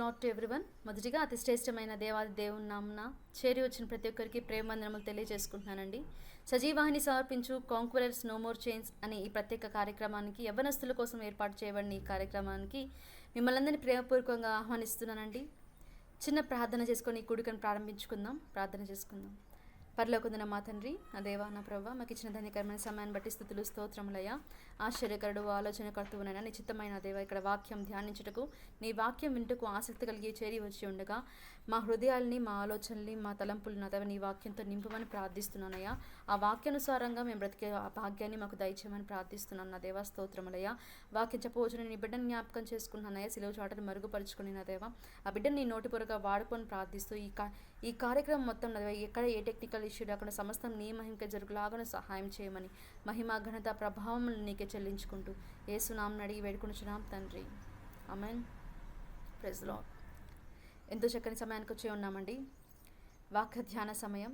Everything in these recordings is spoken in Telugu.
Lord to everyone. మొదటిగా అతి శ్రేష్టమైన దేవాది దేవుని నామున చేరి వచ్చిన ప్రతి ఒక్కరికి ప్రేమందనములు తెలియజేసుకుంటున్నానండి. సజీవాహిని సమర్పించు కాంక్వరర్స్ నో మోర్ చైన్స్ అనే ఈ ప్రత్యేక కార్యక్రమానికి యవ్వనస్తుల కోసం ఏర్పాటు చేయబడిన ఈ కార్యక్రమానికి మిమ్మల్ని అందరినీ ప్రేమపూర్వకంగా ఆహ్వానిస్తున్నానండి. చిన్న ప్రార్థన చేసుకొని ఈ కూడికను ప్రారంభించుకుందాం. ప్రార్థన చేసుకుందాం. పరలోకమున్న మా తండ్రి, నా దేవా, నా ప్రభువా, మాకు ఇచ్చిన ధన్యకరమైన సమయాన్ని బట్టి స్తుతులు స్తోత్రములయ్యా. ఆశ్చర్యకరుడు, ఆలోచనకర్తవునైనా నిశ్చితమైన దేవ, ఇక్కడ వాక్యం ధ్యానించుటకు, నీ వాక్యం వింటకు ఆసక్తి కలిగి చేరి వచ్చి ఉండగా మా హృదయాల్ని, మా ఆలోచనల్ని, మా తలంపులు నా దేవ నీ వాక్యంతో నింపమని ప్రార్థిస్తున్నానయ్యా. ఆ వాక్యానుసారంగా మేము బ్రతికే ఆ భాగ్యాన్ని మాకు దయచేయమని ప్రార్థిస్తున్నాను నా దేవా. స్తోత్రములయ్యా. వాక్యం చెప్పవచ్చున నీ బిడ్డను జ్ఞాపకం చేసుకుంటున్నానయ్యా. సిలువ చాటను మరుగుపరుచుకుని నా దేవా ఆ బిడ్డను నీ నోటి పొరగా వాడుకొని ప్రార్థిస్తూ ఈ కార్యక్రమం మొత్తం నా దేవా ఎక్కడ ఏ టెక్నికల్ ఇష్యూ రాకుండా సమస్తం నీ మహిమకే జరుగులాగానే సహాయం చేయమని మహిమ ఘనత ప్రభావం నీకే చెల్లించుకుంటూ యేసు నామమున అడిగి వేడుకొనుచున్నాం తండ్రి. ఆమేన్. Praise the Lord. ఎంతో చక్కని సమయానికి వచ్చి ఉన్నామండి. వాక్య ధ్యాన సమయం.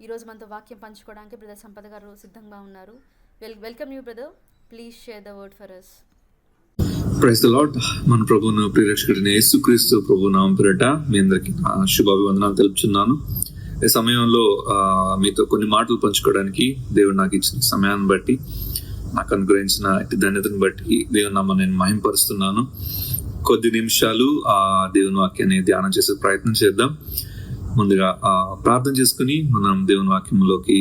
ఈరోజు మనతో వాక్యం పంచుకోవడానికి బ్రదర్ సంపద గారు సిద్ధంగా ఉన్నారు. Welcome you brother. Please share the word for us. Praise the lord. మన ప్రభువును ప్రియరక్షకుడైన యేసుక్రీస్తు ప్రభు నామమున పేరిట మీ అందరికీ శుభాభివందనాలు తెలుపుచున్నాను. ఈ సమయంలో మీతో కొన్ని మాటలు పంచుకోవడానికి దేవుడు నాకు ఇచ్చిన సమయాన్ని బట్టి, నాకు అనుగ్రహించిన ధన్యతను బట్టి దేవుని నామమున నేను మహిమపరుస్తున్నాను. కొద్ది నిమిషాలు ఆ దేవుని వాక్యాన్ని ధ్యానం చేసే ప్రయత్నం చేద్దాం. ముందుగా ప్రార్థన చేసుకుని మనం దేవుని వాక్యంలోకి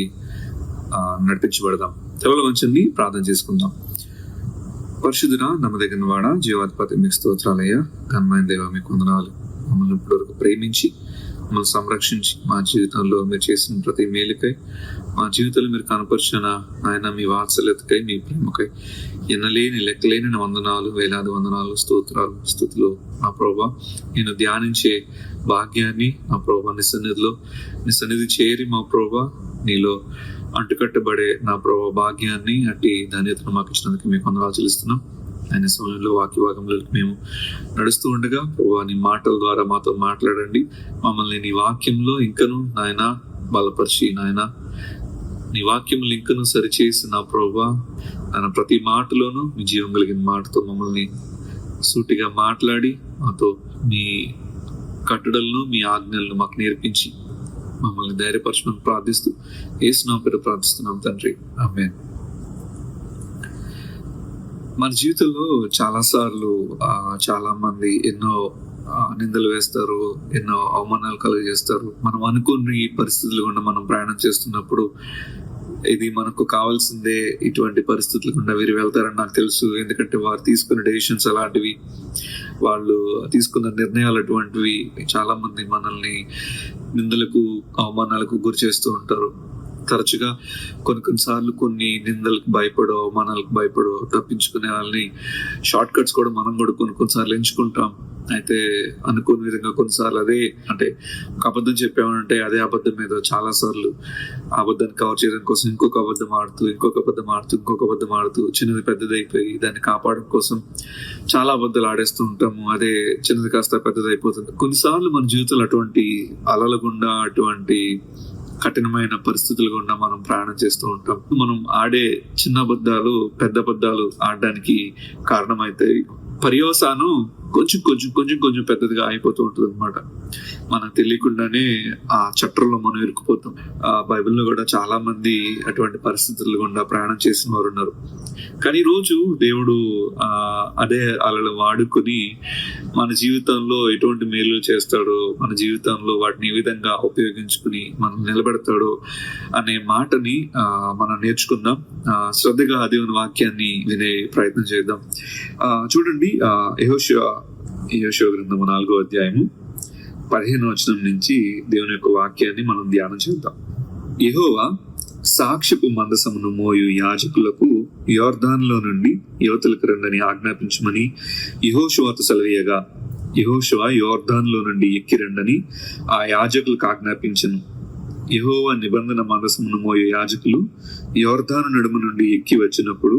నడిపించబడదాం. తలలో వంచండి, ప్రార్థన చేసుకుందాం. పరిశుద్ధుడా, నమ్మదగిన వాడ, జీవాధిపతి, మీకు స్తోత్రాలయ్యా. ఘనమైన దేవా, మీకు వందనాలు. మమ్మల్ని ఇప్పటివరకు ప్రేమించి మమ్మల్ని సంరక్షించి మా జీవితంలో మీరు చేసిన ప్రతి మేలుకై, మా జీవితంలో మీరు కనపరిచిన ఆయన మీ వాత్సల్యతకై, మీ ప్రేమకై ఎన్నలేని లెక్కలేని వందనాలు, వేలాది వందనాలు, స్తోత్రాలు, స్తుతులు. మా ప్రభువా, నేను ధ్యానించే భాగ్యాన్ని మా ప్రభువా నీ సన్నిధి చేరి మా ప్రభువా నీలో అంటుకట్టబడే నా ప్రభువా భాగ్యాన్ని, అట్టి ధన్యతను మాకు ఇచ్చినందుకు మీకు వందనాలు చెల్లిస్తున్నాం. ఆయన సమయంలో వాక్యభాగంలోకి మేము నడుస్తూ ఉండగా ప్రభువా నీ మాటల ద్వారా మాతో మాట్లాడండి. మమ్మల్ని నీ వాక్యంలో ఇంకను నాయన బలపరిచి, నాయన నీ వాక్యములు ఇంకను సరిచేసి నా ప్రభువా ఆయన ప్రతి మాటలోనూ మీ జీవం కలిగిన మాటతో మమ్మల్ని సూటిగా మాట్లాడి మాతో మీ కట్టడలను, మీ ఆజ్ఞలను మాకు నేర్పించి మమ్మల్ని ధైర్యపరచమని ప్రార్థిస్తూ యేసు నామమున పేరిట ప్రార్థిస్తున్నాం తండ్రి. ఆమేన్. మన జీవితంలో చాలాసార్లు చాలా మంది ఎన్నో నిందలు వేస్తారు, ఎన్నో అవమానాలు కలుగజేస్తారు. మనం అనుకుని పరిస్థితులు గుండా మనం ప్రయాణం చేస్తున్నప్పుడు ఇది మనకు కావాల్సిందే, ఇటువంటి పరిస్థితులు గుండా వీరు వెళ్తారని నాకు తెలుసు. ఎందుకంటే వారు తీసుకున్న డెసిషన్స్ అలాంటివి, వాళ్ళు తీసుకున్న నిర్ణయాలు అటువంటివి. చాలా మంది మనల్ని నిందలకు, అవమానాలకు గురి చేస్తూ ఉంటారు. తరచుగా కొన్నిసార్లు కొన్ని నిందలకు భయపడో, అవమానాలకు భయపడో తప్పించుకునే వాళ్ళని షార్ట్ కట్స్ కూడా మనం కూడా కొన్నిసార్లు ఎంచుకుంటాం. అయితే అనుకోని విధంగా కొన్నిసార్లు అదే అంటే ఒక అబద్ధం చెప్పామంటే అదే అబద్ధం మీద చాలా సార్లు అబద్ధాన్ని కవర్ చేయడం కోసం ఇంకొక అబద్ధం ఆడుతూ చిన్నది పెద్దదైపోయి దాన్ని కాపాడడం కోసం చాలా అబద్ధాలు ఆడేస్తూ ఉంటాము. అదే చిన్నది కాస్త పెద్దదైపోతుంది. కొన్నిసార్లు మన జీవితంలో అటువంటి అలల గుండా, అటువంటి కఠినమైన పరిస్థితులు గుండా మనం ప్రయాణం చేస్తూ ఉంటాం. మనం ఆడే చిన్న అబద్ధాలు పెద్ద అబద్ధాలు ఆడడానికి కారణమైతాయి. పర్యవసానం కొంచెం పెద్దదిగా అయిపోతూ ఉంటుంది అనమాట. మనకు తెలియకుండానే ఆ చట్టంలో మనం ఇరుక్కుపోతాం. ఆ బైబిల్లో కూడా చాలా మంది అటువంటి పరిస్థితులు గుండా ప్రయాణం చేసిన వారు ఉన్నారు. కానీ ఈ రోజు దేవుడు అదే అలలు వాడుకొని మన జీవితంలో ఎటువంటి మేలు చేస్తాడో, మన జీవితంలో వాటిని ఏ విధంగా ఉపయోగించుకుని మనం నిలబెడతాడో అనే మాటని మనం నేర్చుకుందాం. శ్రద్ధగా దేవుని వాక్యాన్ని వినే ప్రయత్నం చేద్దాం. చూడండి, యెహోషువ గ్రంథము 4వ అధ్యాయము 15వ వచనం నుంచి దేవుని యొక్క వాక్యాన్ని మనం ధ్యానం చేద్దాం. యెహోవా సాక్ష్యపు మందసమును మోయు యాజకులకు యొర్దానులో నుండి యువతలకు రండని ఆజ్ఞాపించమని యెహోషువతో సెలవీయగా, యెహోషువ యొర్దానులో నుండి ఎక్కి రండని ఆ యాజకులకు ఆజ్ఞాపించెను. యెహోవా నిబంధన మందసమును మోయు యాజకులు యొర్దాను నడుము నుండి ఎక్కి వచ్చినప్పుడు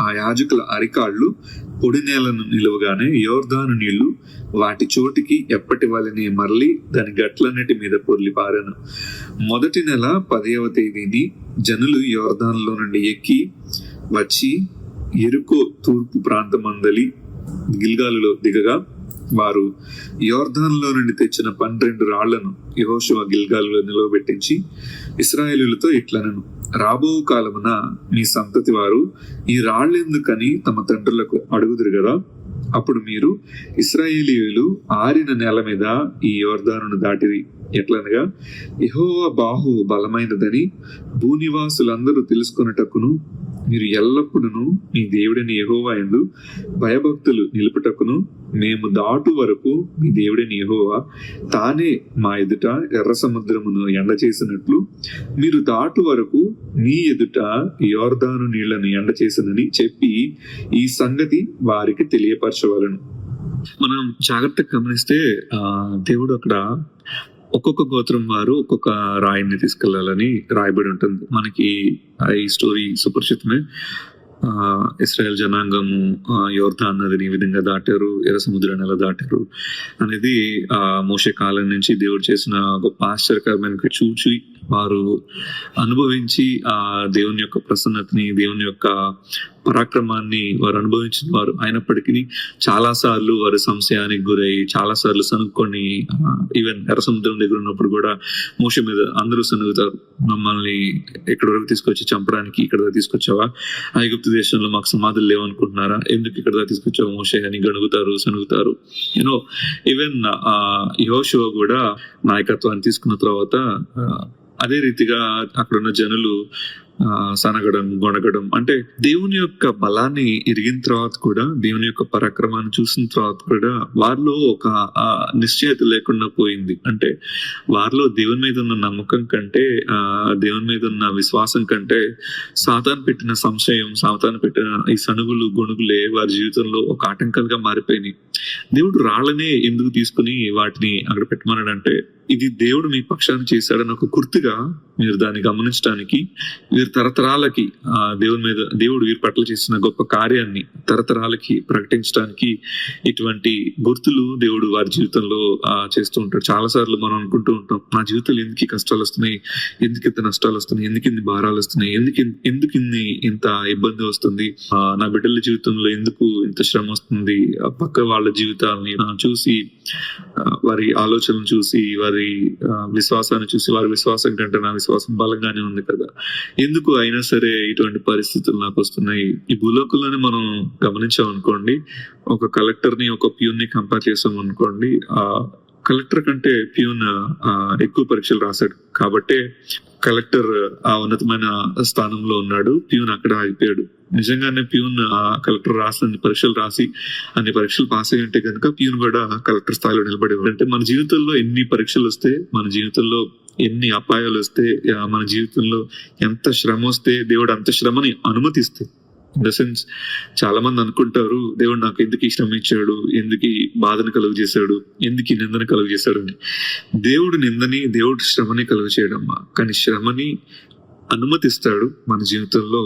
ఆ యాజకుల అరికాళ్ళు పొడి నేలను నిలువగానే యొర్దాను నీళ్లు వాటి చోటికి ఎప్పటి వలనే మరలి దాని గట్లన్నిటి మీద పొర్లి పారెను. మొదటి నెల 10వ తేదీని జనులు యొర్దానులో నుండి ఎక్కి వచ్చి యెరికో తూర్పు ప్రాంతమందలి గిల్గాలులో దిగగా వారు యోర్దానులో నుండి తెచ్చిన 12 రాళ్లను యెహోషువ గిల్గాలులో నిలవబెట్టించి ఇశ్రాయేలీయులతో ఇట్లనెను, రాబో కాలమున మీ సంతతి వారు ఈ రాళ్ళెందుకని తమ తండ్రులకు అడుగుదురు కదా. అప్పుడు మీరు, ఇశ్రాయేలీయులు ఆరిన నేల మీద ఈ యోర్దానును దాటిరి. ఎట్లనగా యెహోవా బాహు బలమైనదని భూనివాసులందరూ తెలుసుకొనుటకును మీరు ఎల్లప్పుడూ మీ దేవుడైన యెహోవా యందు భయభక్తులు నిలుపుటకును మేము దాటు వరకు మీ దేవుడైన యెహోవా తానే మా ఎదుట ఎర్ర సముద్రమును ఎండ చేసినట్లు మీరు దాటు వరకు మీ ఎదుట యోర్దాను నీళ్లను ఎండ చేసినని చెప్పి ఈ సంగతి వారికి తెలియపరచవలను. మనం జాగ్రత్తగా గమనిస్తే దేవుడు అక్కడ ఒక్కొక్క గోత్రం వారు ఒక్కొక్క రాయిని తీసుకెళ్లాలని రాయబడి ఉంటుంది. మనకి ఈ స్టోరీ సుపరిచితమే. ఇశ్రాయేల్ జనాంగము యోర్దాన్ నదిని ఈ విధంగా దాటారు, ఎర్ర సముద్రాన్ని ఎలా దాటారు అనేది మోషే కాలం నుంచి దేవుడు చేసిన గొప్ప ఆశ్చర్యకరమైన చూచి వారు అనుభవించి ఆ దేవుని యొక్క ప్రసన్నతని, దేవుని యొక్క పరాక్రమాన్ని వారు అనుభవించిన వారు అయినప్పటికీ చాలా సార్లు వారు సంశయానికి గురై, చాలా సార్లు సనుక్కొని, ఈవెన్ ఎర్ర సముద్రం దగ్గర ఉన్నప్పుడు కూడా మోషే మీద అందరూ సనుగుతారు, మమ్మల్ని ఎక్కడి వరకు తీసుకొచ్చి చంపడానికి ఇక్కడ తీసుకొచ్చావా, ఐగుప్తు దేశంలో మాకు సమాధులు లేవనుకుంటున్నారా, ఎందుకు ఇక్కడ తీసుకొచ్చావు మోషే అని గణుగుతారు, సనుగుతారు. యూనో ఈవెన్ యెహోషువ కూడా నాయకత్వాన్ని తీసుకున్న తర్వాత అదే రీతిగా అక్కడున్న జనులు సనగడం, గొనగడం, అంటే దేవుని యొక్క బలాన్ని ఎరిగిన తర్వాత కూడా, దేవుని యొక్క పరాక్రమాన్ని చూసిన తర్వాత కూడా వారిలో ఒక నిశ్చయత లేకుండా పోయింది. అంటే వారిలో దేవుని మీద ఉన్న నమ్మకం కంటే, దేవుని మీద ఉన్న విశ్వాసం కంటే సాతాను పెట్టిన సంశయం, సాతాను పెట్టిన ఈ సనుగులు, గొణుగులే వారి జీవితంలో ఒక ఆటంకాలుగా మారిపోయినాయి. దేవుడు రాళ్ళనే ఎందుకు తీసుకుని వాటిని అక్కడ పెట్టమన్నాడంటే, ఇది దేవుడు మీ పక్షాన్ని చేశాడని ఒక గుర్తుగా మీరు దాన్ని గమనించడానికి, వీరి తరతరాలకి దేవుడు వీరి పట్ల చేసిన గొప్ప కార్యాన్ని తరతరాలకి ప్రకటించడానికి ఇటువంటి గుర్తులు దేవుడు వారి జీవితంలో చేస్తూ ఉంటాడు. చాలా సార్లు మనం అనుకుంటూ ఉంటాం, నా జీవితంలో ఎందుకు కష్టాలు వస్తున్నాయి, ఎందుకు ఇంత నష్టాలు వస్తున్నాయి, ఎందుకు ఇన్ని భారాలు వస్తున్నాయి, ఎందుకు ఇంత ఇబ్బంది వస్తుంది, నా బిడ్డల జీవితంలో ఎందుకు ఇంత శ్రమ వస్తుంది, పక్క వాళ్ళ జీవితాలని చూసి, వారి ఆలోచనలు చూసి, వారి విశ్వాసాన్ని చూసి, వారి విశ్వాసం కంటే నా విశ్వాసం బలంగానే ఉంది కదా, ఎందుకు అయినా సరే ఇటువంటి పరిస్థితులు నాకు వస్తున్నాయి. ఈ భూలోకంలోనే మనం గమనించాం అనుకోండి, ఒక కలెక్టర్ ని ఒక ప్యూన్ ని కంపేర్ చేసాం అనుకోండి, కలెక్టర్ కంటే ప్యూన్ ఎక్కువ పరీక్షలు రాశాడు కాబట్టి కలెక్టర్ ఆ ఉన్నతమైన స్థానంలో ఉన్నాడు, ప్యూన్ అక్కడ అయిపోయాడు. నిజంగానే ప్యూన్ కలెక్టర్ అన్ని పరీక్షలు రాసి అన్ని పరీక్షలు పాస్ అయ్యి ఉంటే కనుక ప్యూన్ కూడా కలెక్టర్ స్థాయిలో నిలబడి. అంటే మన జీవితంలో ఎన్ని పరీక్షలు వస్తే, మన జీవితంలో ఎన్ని అపాయాలు వస్తే, మన జీవితంలో ఎంత శ్రమ వస్తే దేవుడు అంత శ్రమని అనుమతిస్తే, ఇన్ ద సెన్స్ చాలా మంది అనుకుంటారు, దేవుడు నాకు ఎందుకు ఈ శ్రమ ఇచ్చాడు, ఎందుకు ఈ బాధను కలుగు చేశాడు, ఎందుకు ఈ నిందను కలుగు చేశాడు అని. దేవుడు నిందని, దేవుడు శ్రమని కలుగు చేయడమ్మా, కానీ శ్రమని అనుమతిస్తాడు మన జీవితంలో.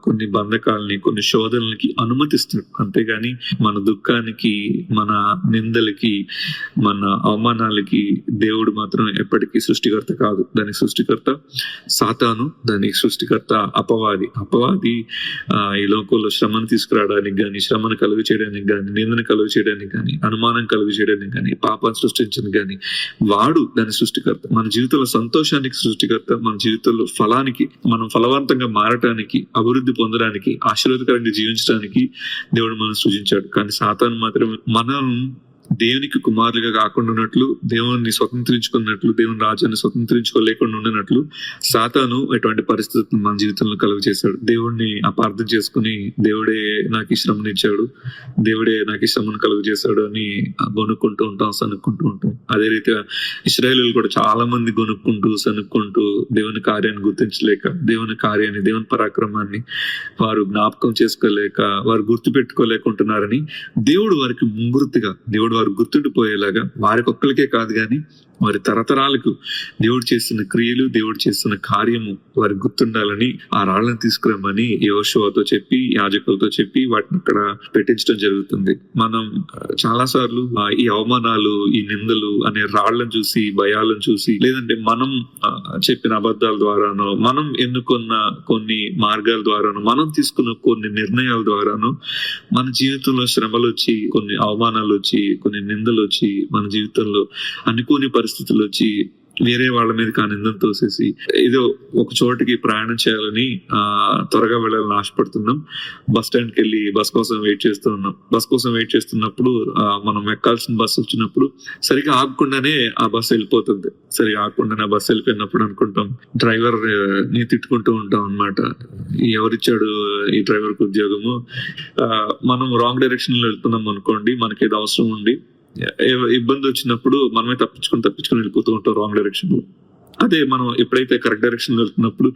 కొన్ని బంధకాలని, కొన్ని శోధనలకి అనుమతిస్తాడు, అంతేగాని మన దుఃఖానికి, మన నిందలకి, మన అవమానాలకి దేవుడు మాత్రం ఎప్పటికీ సృష్టికర్త కాదు. దానికి సృష్టికర్త సాతాను, దానికి సృష్టికర్త అపవాది ఈ లోకంలో శ్రమను తీసుకురావడానికి కానీ, శ్రమను కలుగు చేయడానికి కానీ, నిందను కలుగు చేయడానికి కానీ, అనుమానం కలుగు చేయడానికి కానీ, పాపాన్ని సృష్టించడానికి కానీ వాడు దాని సృష్టికర్త. మన జీవితంలో సంతోషానికి సృష్టికర్త, మన జీవితంలో ఫలానికి, మనం ఫలవంతంగా మారటానికి, అభివృద్ధి పొందడానికి, ఆశీర్వాదకరంగా జీవించడానికి దేవుడు మనం సృజించాడు. కానీ సాతాను మాత్రం మనం దేవునికి కుమారులుగా కాకుండా ఉన్నట్లు, దేవుని స్వతంత్రించుకున్నట్లు, దేవుని రాజ్యాన్ని స్వతంత్రించుకోలేకుండా ఉండినట్లు సాతాను ఎటువంటి పరిస్థితులను మన జీవితంలో కలుగు చేశాడు. దేవుడిని అపార్థం చేసుకుని దేవుడే నాకు ఈ శ్రమను ఇచ్చాడు, దేవుడే నాకు ఈ శ్రమను కలుగు చేశాడు అని గొనుక్కుంటూ ఉంటాం, సనుక్కుంటూ ఉంటాం. అదే రీతిగా ఇశ్రాయేలీయులు కూడా చాలా మంది గొనుక్కుంటూ, సనుక్కుంటూ దేవుని కార్యాన్ని గుర్తించలేక, దేవుని కార్యాన్ని, దేవుని పరాక్రమాన్ని వారు జ్ఞాపకం చేసుకోలేక, వారు గుర్తు పెట్టుకోలేకుంటున్నారని దేవుడు వారికి ముంగుర్తిగా, దేవుడు వారు గుర్తుండిపోయేలాగా, వారికి ఒక్కరికే కాదు కానీ వారి తరతరాలకు దేవుడు చేస్తున్న క్రియలు, దేవుడు చేస్తున్న కార్యము వారి గుర్తుండాలని ఆ రాళ్ళని తీసుకురమ్మని యెహోషువతో చెప్పి, యాజకులతో చెప్పి వాటిని అక్కడ పెట్టించడం జరుగుతుంది. మనం చాలా సార్లు ఈ అవమానాలు, ఈ నిందలు అనే రాళ్లను చూసి, భయాలను చూసి, లేదంటే మనం చెప్పిన అబద్ధాల ద్వారానో, మనం ఎన్నుకున్న కొన్ని మార్గాల ద్వారానో, మనం తీసుకున్న కొన్ని నిర్ణయాల ద్వారానో మన జీవితంలో శ్రమలు వచ్చి, కొన్ని అవమానాలు వచ్చి, కొన్ని నిందలు వచ్చి, మన జీవితంలో అనుకోని పరిస్థితులు వచ్చి వేరే వాళ్ళ మీద నిందలు తోసేసి ఏదో ఒక చోటికి ప్రయాణం చేయాలని త్వరగా వెళ్ళాలని ఆశపడుతున్నాం. బస్ స్టాండ్కి వెళ్ళి బస్ కోసం వెయిట్ చేస్తూ ఉన్నాం. బస్ కోసం వెయిట్ చేస్తున్నప్పుడు మనం ఎక్కాల్సిన బస్ వచ్చినప్పుడు సరిగా ఆగకుండానే ఆ బస్సు వెళ్ళిపోతుంది. సరిగా ఆగకుండానే ఆ బస్సు వెళ్ళిపోయినప్పుడు అనుకుంటాం, డ్రైవర్ ని తిట్టుకుంటూ ఉంటాం అన్నమాట. ఎవరిచ్చాడు ఈ డ్రైవర్ కి ఉద్యోగము? మనం రాంగ్ డైరెక్షన్ లో వెళ్తున్నాం అనుకోండి, మనకి ఏదో అవసరం ఉండి ఇబ్బంది వచ్చినప్పుడు మనమే తప్పించుకొని వెళ్ళిపోతూ ఉంటాం రాంగ్ డైరెక్షన్ లో. అదే మనం ఎప్పుడైతే కరెక్ట్ డైరెక్షన్ వెళ్తున్నప్పుడు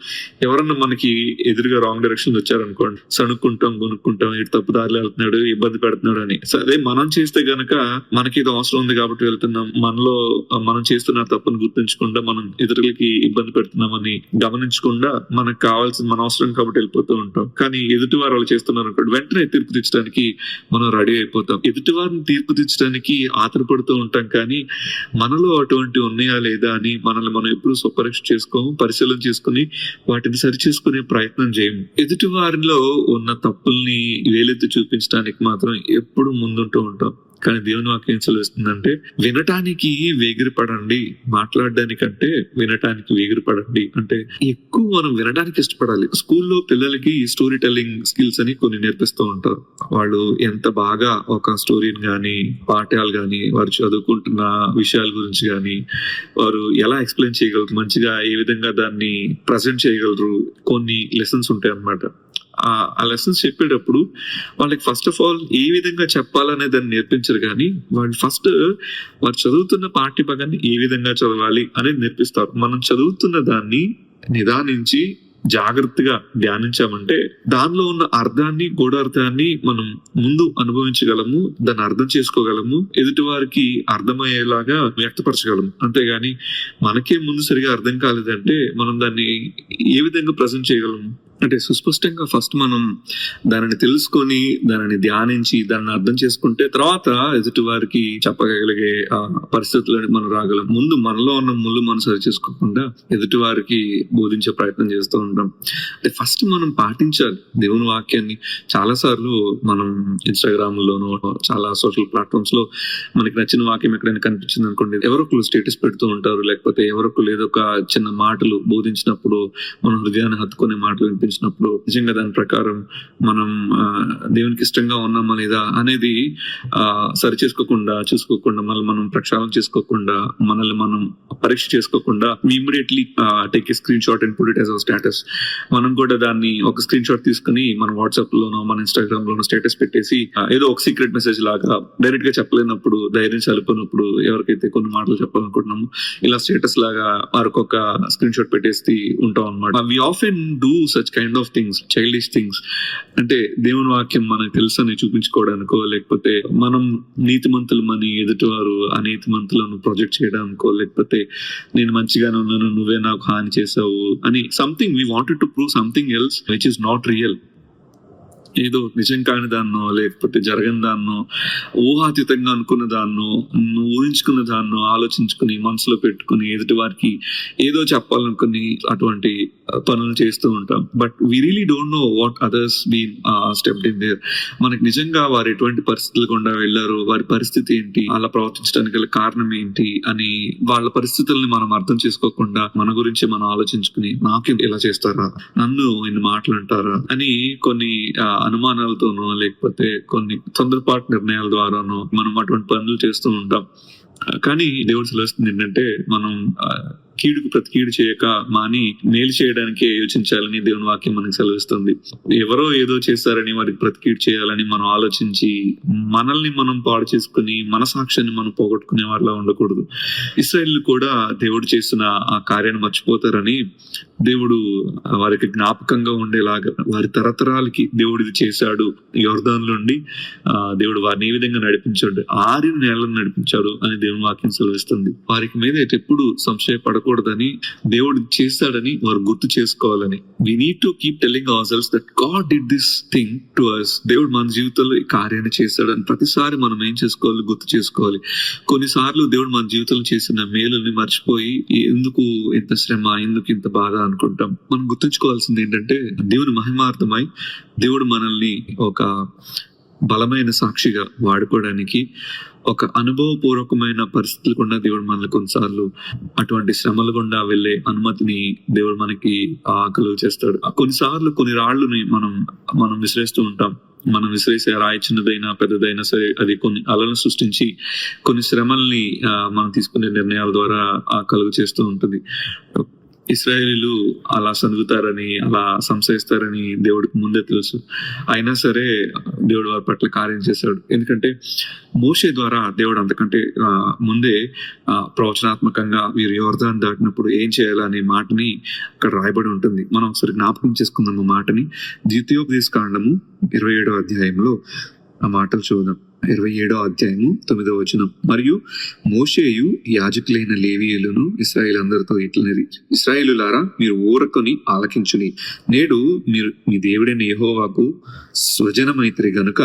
ఎవరన్నా మనకి ఎదురుగా రాంగ్ డైరెక్షన్ వచ్చారనుకోండి, సణుక్కుంటాం, కొనుక్కుంటాం, ఇటు తప్పు దారిలో వెళ్తున్నాడు, ఇబ్బంది పెడుతున్నాడు అని. అదే మనం చేస్తే గనక మనకి ఇది అవసరం ఉంది కాబట్టి వెళ్తున్నాం, మనలో మనం చేస్తున్న తప్పును గుర్తించకుండా మనం ఇతరులకి ఇబ్బంది పెడుతున్నామని గమనించకుండా మనకు కావాల్సిన మన అవసరం కాబట్టి వెళ్ళిపోతూ ఉంటాం. కానీ ఎదుటి వారు వాళ్ళు చేస్తున్నారు అనుకోండి, వెంటనే తీర్పు తెచ్చడానికి మనం రెడీ అయిపోతాం. ఎదుటి వారిని తీర్పు తెచ్చడానికి ఆతరపడుతూ ఉంటాం, కానీ మనలో అటువంటి ఉన్నాయా లేదా అని మనల్ని మనం ఎప్పుడు స్వపరీక్ష చేసుకోము, పరిశీలన చేసుకుని వాటిని సరి చేసుకునే ప్రయత్నం చేయము. ఎదుటి వారిలో ఉన్న తప్పుల్ని వేలెత్తి చూపించడానికి మాత్రం ఎప్పుడు ముందుంటూ ఉంటాం. కానీ దేవుని వాక్యం సెలవిస్తుందంటే వినటానికి వేగిరపడండి, మాట్లాడడానికంటే వినటానికి వేగిరపడండి. అంటే ఎక్కువ మనం వినడానికి ఇష్టపడాలి. స్కూల్లో పిల్లలకి స్టోరీ టెల్లింగ్ స్కిల్స్ అని కొన్ని నేర్పిస్తూ ఉంటారు. వాళ్ళు ఎంత బాగా ఒక స్టోరీని గానీ, పాఠాలు గానీ, వారు చదువుకుంటున్న విషయాల గురించి గానీ వారు ఎలా ఎక్స్ప్లెయిన్ చేయగలరు, మంచిగా ఏ విధంగా దాన్ని ప్రజెంట్ చేయగలరు, కొన్ని లెసన్స్ ఉంటాయి అన్నమాట. ఆ లెసన్స్ చెప్పేటప్పుడు వాళ్ళకి ఫస్ట్ ఆఫ్ ఆల్ ఏ విధంగా చెప్పాలనే దాన్ని నేర్పించరు, కానీ వాళ్ళు ఫస్ట్ వారు చదువుతున్న పాఠ్య భాగాన్ని ఏ విధంగా చదవాలి అనేది నేర్పిస్తారు. మనం చదువుతున్న దాన్ని నిదానించి జాగ్రత్తగా ధ్యానించామంటే దానిలో ఉన్న అర్థాన్ని, గూఢార్థాన్ని మనం ముందు అనుభవించగలము, దాన్ని అర్థం చేసుకోగలము, ఎదుటి వారికి అర్థమయ్యేలాగా వ్యక్తపరచగలము. అంతేగాని మనకే ముందు సరిగా అర్థం కాలేదంటే మనం దాన్ని ఏ విధంగా ప్రజెంట్ చేయగలము? అంటే సుస్పష్టంగా ఫస్ట్ మనం దానిని తెలుసుకొని, దానిని ధ్యానించి, దాన్ని అర్థం చేసుకుంటే తర్వాత ఎదుటి వారికి చెప్పగలిగే పరిస్థితులను మనం రాగలం. ముందు మనలో ఉన్న ముళ్ళు మనం సరి చేసుకోకుండా ఎదుటి వారికి బోధించే ప్రయత్నం చేస్తూ ఉంటాం. అంటే ఫస్ట్ మనం పాటించాలి దేవుని వాక్యాన్ని. చాలా సార్లు మనం ఇన్స్టాగ్రామ్ లోనో, చాలా సోషల్ ప్లాట్ఫామ్స్ లో మనకి నచ్చిన వాక్యం ఎక్కడైనా కనిపించింది అనుకోండి, ఎవరొకరు స్టేటస్ పెడుతూ ఉంటారు, లేకపోతే ఎవరొకరు ఏదో ఒక చిన్న మాటలు బోధించినప్పుడు మన హృదయాన్ని హత్తుకునే మాటలు వినిపించినప్పుడు నిజంగా దాని ప్రకారం మనం దేవునికి ఇష్టంగా ఉన్నామా లేదా అనేది సరి చేసుకోకుండా, చూసుకోకుండా, మనం ప్రక్షాళన చేసుకోకుండా, మనల్ని మనం పరీక్ష చేసుకోకుండా immediately take a screen shot and put it as our status. మనం కూడా దాన్ని ఒక స్క్రీన్ షాట్ తీసుకుని మన వాట్సాప్ లోనో, మన ఇన్స్టాగ్రామ్ లోనో స్టేటస్ పెట్టేసి ఏదో ఒక సీక్రెట్ మెసేజ్ లాగా డైరెక్ట్ గా చెప్పలేనప్పుడు, ధైర్యం చలిపోయినప్పుడు, ఎవరికైతే కొన్ని మాటలు చెప్పాలనుకుంటున్నాము ఇలా స్టేటస్ లాగా మరొక స్క్రీన్ షాట్ పెట్టేసి ఉంటాం అన్నమాట. We often do such kind of things, childish things. అంటే దేవుని వాక్యం మనకు తెలుసని చూపించుకోవడానికో, లేకపోతే మనం నీతిమంతులమని ఎదుటివారు ఆ నీతిమంతులను ప్రొజెక్ట్ చేయడానికో, లేకపోతే నేను మంచిగానే ఉన్నాను, నువ్వే నాకు హాని చేసావు అని something we wanted to prove something else which is not real. ఏదో నిజం కాని దాన్నో, లేకపోతే జరగని దాన్నో, ఊహాతీతంగా అనుకున్న దాన్నో, ఊహించుకున్న దాన్నో ఆలోచించుకుని మనసులో పెట్టుకుని ఎదుటి వారికి ఏదో చెప్పాలనుకుని అటువంటి పనులు చేస్తూ ఉంటాం. But we really don't know what others been stepped in there. మనకి నిజంగా వారు ఎటువంటి పరిస్థితులు గుండా వెళ్ళారు, వారి పరిస్థితి ఏంటి, అలా ప్రవర్తించడానికి గల కారణం ఏంటి అని వాళ్ళ పరిస్థితుల్ని మనం అర్థం చేసుకోకుండా మన గురించి మనం ఆలోచించుకుని నాకే ఇలా చేస్తారా, నన్ను ఇన్ని మాటలు అంటారా అని కొన్ని అనుమానాలతోనో, లేకపోతే కొన్ని తొందరపాటు నిర్ణయాల ద్వారానో మనం అటువంటి పనులు చేస్తూ ఉంటాం. కానీ దేవుడు సెలవిస్తుంది ఏంటంటే మనం కీడుకు ప్రతి కీడు చేయక మాని మేలు చేయడానికి యోచించాలని దేవుని వాక్యం మనకు సెలవిస్తుంది. ఎవరో ఏదో చేస్తారని వారికి ప్రతి కీడు చేయాలని మనం ఆలోచించి మనల్ని మనం పాడు చేసుకుని మన సాక్ష్యాన్ని మనం పోగొట్టుకునే వాళ్ళ ఉండకూడదు. ఇశ్రాయేలు కూడా దేవుడు చేసిన ఆ కార్యాన్ని మర్చిపోతారని దేవుడు వారికి జ్ఞాపకంగా ఉండేలాగా వారి తరతరాలకి దేవుడు ఇది చేశాడు. యోర్దాను నుండి దేవుడు వారిని ఏ విధంగా నడిపించాడు, ఆరిన నేలను నడిపించాడు అని దేవుని వాక్యం సెలవిస్తుంది. వారికి మీద ఎప్పుడు సంశయపడకూడదని, దేవుడు చేశాడని వారు గుర్తు చేసుకోవాలని. We need to keep telling ourselves that God did this thing to us. దేవుడు మన జీవితంలో ఈ కార్యాన్ని చేశాడని ప్రతిసారి మనం ఏం చేసుకోవాలి, గుర్తు చేసుకోవాలి. కొన్నిసార్లు దేవుడు మన జీవితంలో చేసిన మేలుని మర్చిపోయి ఎందుకు ఇంత శ్రమ, ఎందుకు ఇంత బాధ అనుకుంటాం. మనం గుర్తుంచుకోవాల్సింది ఏంటంటే, దేవుని మహిమార్థమై దేవుడు మనల్ని ఒక బలమైన సాక్షిగా వాడుకోవడానికి, ఒక అనుభవపూర్వకమైన పరిస్థితులు గుండా దేవుడు మనల్ని కొన్నిసార్లు అటువంటి శ్రమల గుండా వెళ్ళే అనుమతిని దేవుడు మనకి కలుగు చేస్తాడు. కొన్నిసార్లు కొన్ని రాళ్ళని మనం విసిరేస్తూ ఉంటాం. మనం విసిరేసే రాయి చిన్నదైనా పెద్దదైనా సరే అది కొన్ని అలలను సృష్టించి కొన్ని శ్రమల్ని మనం తీసుకునే నిర్ణయాల ద్వారా కలుగు చేస్తూ ఉంటుంది. ఇశ్రాయేలీలు అలా సనుగుతారని, అలా సంశయిస్తారని దేవుడికి ముందే తెలుసు. అయినా సరే దేవుడు వారి పట్ల కార్యం చేశాడు. ఎందుకంటే మోషే ద్వారా దేవుడు అంతకంటే ముందే ప్రవచనాత్మకంగా వీరు యోర్దాను దాటినప్పుడు ఏం చేయాలనే మాటని అక్కడ రాయబడి ఉంటుంది. మనం ఒకసారి జ్ఞాపకం చేసుకుందాం ఆ మాటని. ద్వితీయోపదేశ కాండము 27వ అధ్యాయంలో ఆ మాటలు చూద్దాం. 27వ అధ్యాయము 9వ వచనం. మరియు మోషేయు యాజకులైన లేవీయులను ఇశ్రాయేలు అందరితో ఇట్లనిరి, ఇశ్రాయేలులారా, మీరు ఊరకొని ఆలకించుని. నేడు మీరు మీ దేవుడైన యెహోవాకు స్వజనమైతిరి గనుక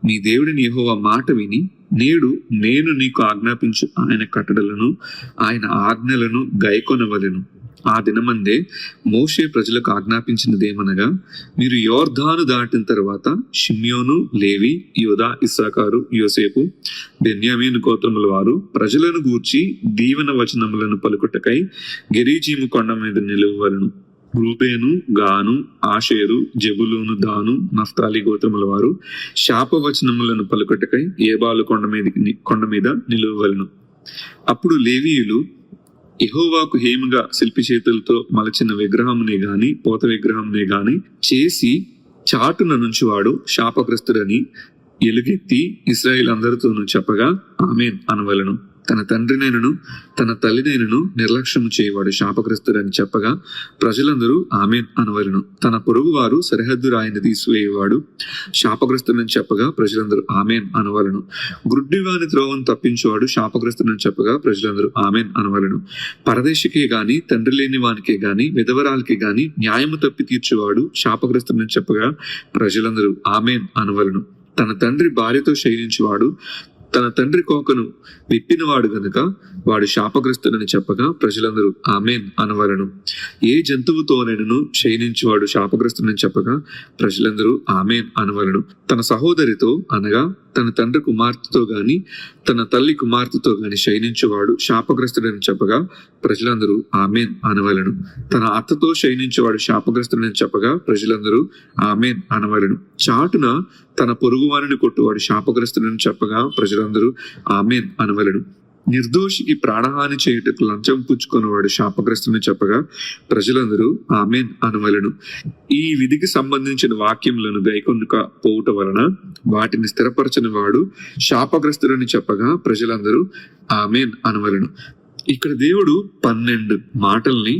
మీ దేవుడిని యెహోవా మాట విని నేడు నేను నీకు ఆజ్ఞాపించు ఆయన కట్టడలను ఆయన ఆజ్ఞలను గైకొనవలెను. ఆ దినమందే మోషే ప్రజలకు ఆజ్ఞాపించినదేమనగా, మీరు యోర్దాను దాటిన తర్వాత షిమ్యోను, లేవి, యూదా, ఇస్సాకారు, యోసేపు, బెన్యామీను గోత్రముల వారు ప్రజలను గూర్చి దీవెన వచనములను పలుకుటకై గెరీజీము కొండ మీద నిలువవలెను. రూబేను, గాను, ఆషేరు, జెబులూను, దాను, నఫ్తాలి గోత్రముల వారు శాపవచనములను పలుకుటకై ఏబాలు కొండ మీద నిలువవలెను. అప్పుడు లేవీయులు యెహోవాకు హేముగా శిల్పి చేతులతో మలచిన విగ్రహమునే గాని పోత విగ్రహమునే గాని చేసి చాటున నుంచి వాడు శాపగ్రస్తుడని ఎలుగెత్తి ఇశ్రాయేలు అందరితోనూ చెప్పగా ఆమేన్ అనవలెను. తన తండ్రినైనను తన తల్లినైనను నిర్లక్ష్యము చేయవాడు శాపగ్రస్తుడని చెప్పగా ప్రజలందరూ ఆమేన్ అనవలెను. తన పొరుగు వారు సరిహద్దు రాయిని తీసివేయవాడు శాపగ్రస్తుడని చెప్పగా ప్రజలందరూ ఆమేన్ అనవలెను. గ్రుడ్డివాని త్రోవను తప్పించేవాడు శాపగ్రస్తుడని చెప్పగా ప్రజలందరూ ఆమేన్ అనవలెను. పరదేశికే గాని తండ్రి లేని వానికే గాని విధవరాలకే గాని న్యాయము తప్పి తీర్చేవాడు శాపగ్రస్తుడని చెప్పగా ప్రజలందరూ ఆమేన్ అనవలెను. తన తండ్రి భార్యతో శయనించేవాడు తన తండ్రి కోకను విప్పినవాడు గనుక వాడు శాపగ్రస్తుడని చెప్పగా ప్రజలందరూ ఆమేన్ అనవలెను. ఏ జంతువుతోనైనను శయనించేవాడు శాపగ్రస్తుడని చెప్పగా ప్రజలందరూ ఆమేన్ అనవలెను. తన సహోదరితో అనగా తన తండ్రి కుమార్తెతో గాని తన తల్లి కుమార్తెతో గాని శయనించేవాడు శాపగ్రస్తుడని చెప్పగా ప్రజలందరూ ఆమేన్ అనవలెను. తన అత్తతో శయనించేవాడు శాపగ్రస్తుడని చెప్పగా ప్రజలందరూ ఆమేన్ అనవలెను. చాటున తన పొరుగువారిని కొట్టువాడు శాపగ్రస్తుడని చెప్పగా ప్రజలందరూ ఆమేన్ అనవలెను. నిర్దోషికి ప్రాణహాని చేయుటకు లంచం పుచ్చుకునేవాడు శాపగ్రస్తుని చెప్పగా ప్రజలందరూ ఆమేన్ అనవలెను. ఈ విధికి సంబంధించిన వాక్యములను గైకొనుక పోవుట వలన వాటిని స్థిరపరచని వాడు శాపగ్రస్తుడని చెప్పగా ప్రజలందరూ ఆమేన్ అనవలెను. ఇక్కడ దేవుడు 12 మాటల్ని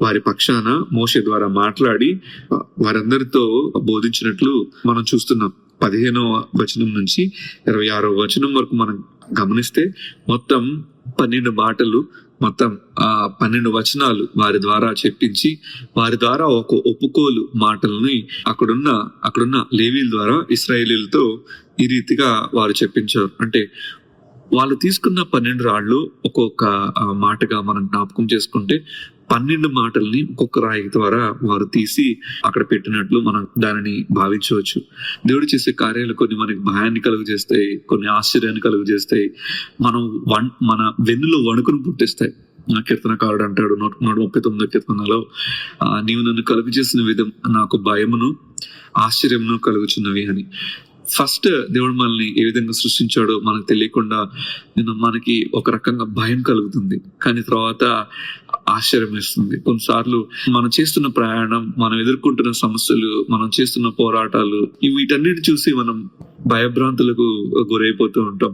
వారి పక్షాన మోషే ద్వారా మాట్లాడి వారందరితో బోధించినట్లు మనం చూస్తున్నాం. 15వ వచనం నుంచి 26వ వచనం వరకు మనం గమనిస్తే మొత్తం 12 మాటలు, మొత్తం 12 వచనాలు వారి ద్వారా చెప్పించి వారి ద్వారా ఒక ఒప్పుకోలు మాటల్ని అక్కడున్న లేవీల ద్వారా ఇశ్రాయేలీలతో ఈ రీతిగా వారు చెప్పించారు. అంటే వాళ్ళు తీసుకున్న 12 రాళ్ళు ఒక్కొక్క మాటగా మనం జ్ఞాపకం చేసుకుంటే 12 మాటల్ని ఒక్కొక్క రాయి ద్వారా వారు తీసి అక్కడ పెట్టినట్లు మనం దానిని భావించవచ్చు. దేవుడు చేసే కార్యాలు కొన్ని మనకి భయాన్ని కలుగు చేస్తాయి, కొన్ని ఆశ్చర్యాన్ని కలుగు చేస్తాయి, మన వెన్నులో వణుకును పుట్టిస్తాయి. కీర్తనకారుడు అంటాడు 139వ కీర్తనలో, నీవు నన్ను కలుగు చేసిన విధం నాకు భయమును ఆశ్చర్యమును కలుగుచున్నవి అని. ఫస్ట్ దేవుడు మనల్ని ఏ విధంగా సృష్టించాడో మనకు తెలియకుండా మనకి ఒక రకంగా భయం కలుగుతుంది, కానీ తర్వాత ఆశ్చర్యం వేస్తుంది. కొన్నిసార్లు మనం చేస్తున్న ప్రయాణం, మనం ఎదుర్కొంటున్న సమస్యలు, మనం చేస్తున్న పోరాటాలు, వీటన్నిటి చూసి మనం భయభ్రాంతులకు గురైపోతూ ఉంటాం,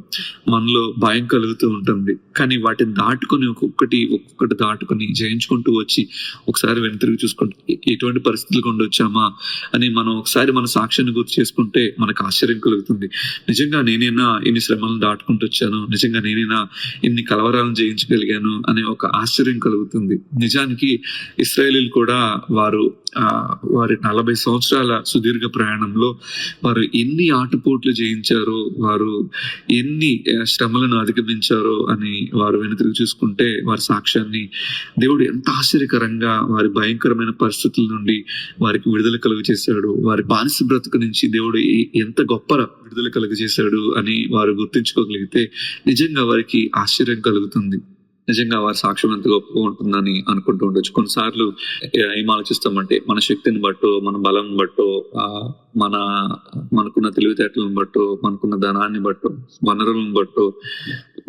మనలో భయం కలుగుతూ ఉంటుంది. కానీ వాటిని దాటుకొని ఒక్కొక్కటి దాటుకొని జయించుకుంటూ వచ్చి ఒకసారి వెనుతిరిగి చూసుకుంటే ఎటువంటి పరిస్థితులు గుండా వచ్చామా అని మనం ఒకసారి మన సాక్ష్యాన్ని గుర్తు చేసుకుంటే మనకు ఆశ్చర్యం కలుగుతుంది. నిజంగా నేనైనా ఇన్ని శ్రమలను దాటుకుంటూ వచ్చాను, నిజంగా నేనైనా ఇన్ని కలవరాలను జయించగలిగాను అనే ఒక ఆశ్చర్యం కలుగుతుంది. నిజానికి ఇశ్రాయేలీలు కూడా వారి 40 సంవత్సరాల సుదీర్ఘ ప్రయాణంలో వారు ఎన్ని ఆటుపోట్లు జయించారో, వారు ఎన్ని శ్రమలను అధిగమించారో అని వారు వెనుతిరిగి చూసుకుంటే వారి సాక్ష్యాన్ని దేవుడు ఎంత ఆశ్చర్యకరంగా వారి భయంకరమైన పరిస్థితుల నుండి వారికి విడుదల కలుగ చేశాడు, వారి బానిస బ్రతుకు నుంచి దేవుడు ఎంత గొప్ప విడుదల కలుగ చేశాడు అని వారు గుర్తించుకోగలిగితే నిజంగా వారికి ఆశ్చర్యం కలుగుతుంది. నిజంగా వారి సాక్ష్యం ఎంత గొప్పగా ఉంటుందని అనుకుంటూ ఉండొచ్చు. కొన్నిసార్లు ఏం ఆలోచిస్తామంటే మన శక్తిని బట్టో, మన బలం బట్టో, మనకున్న తెలివితేటలను బట్టో, మనకున్న ధనాన్ని బట్టో, వనరులను బట్టో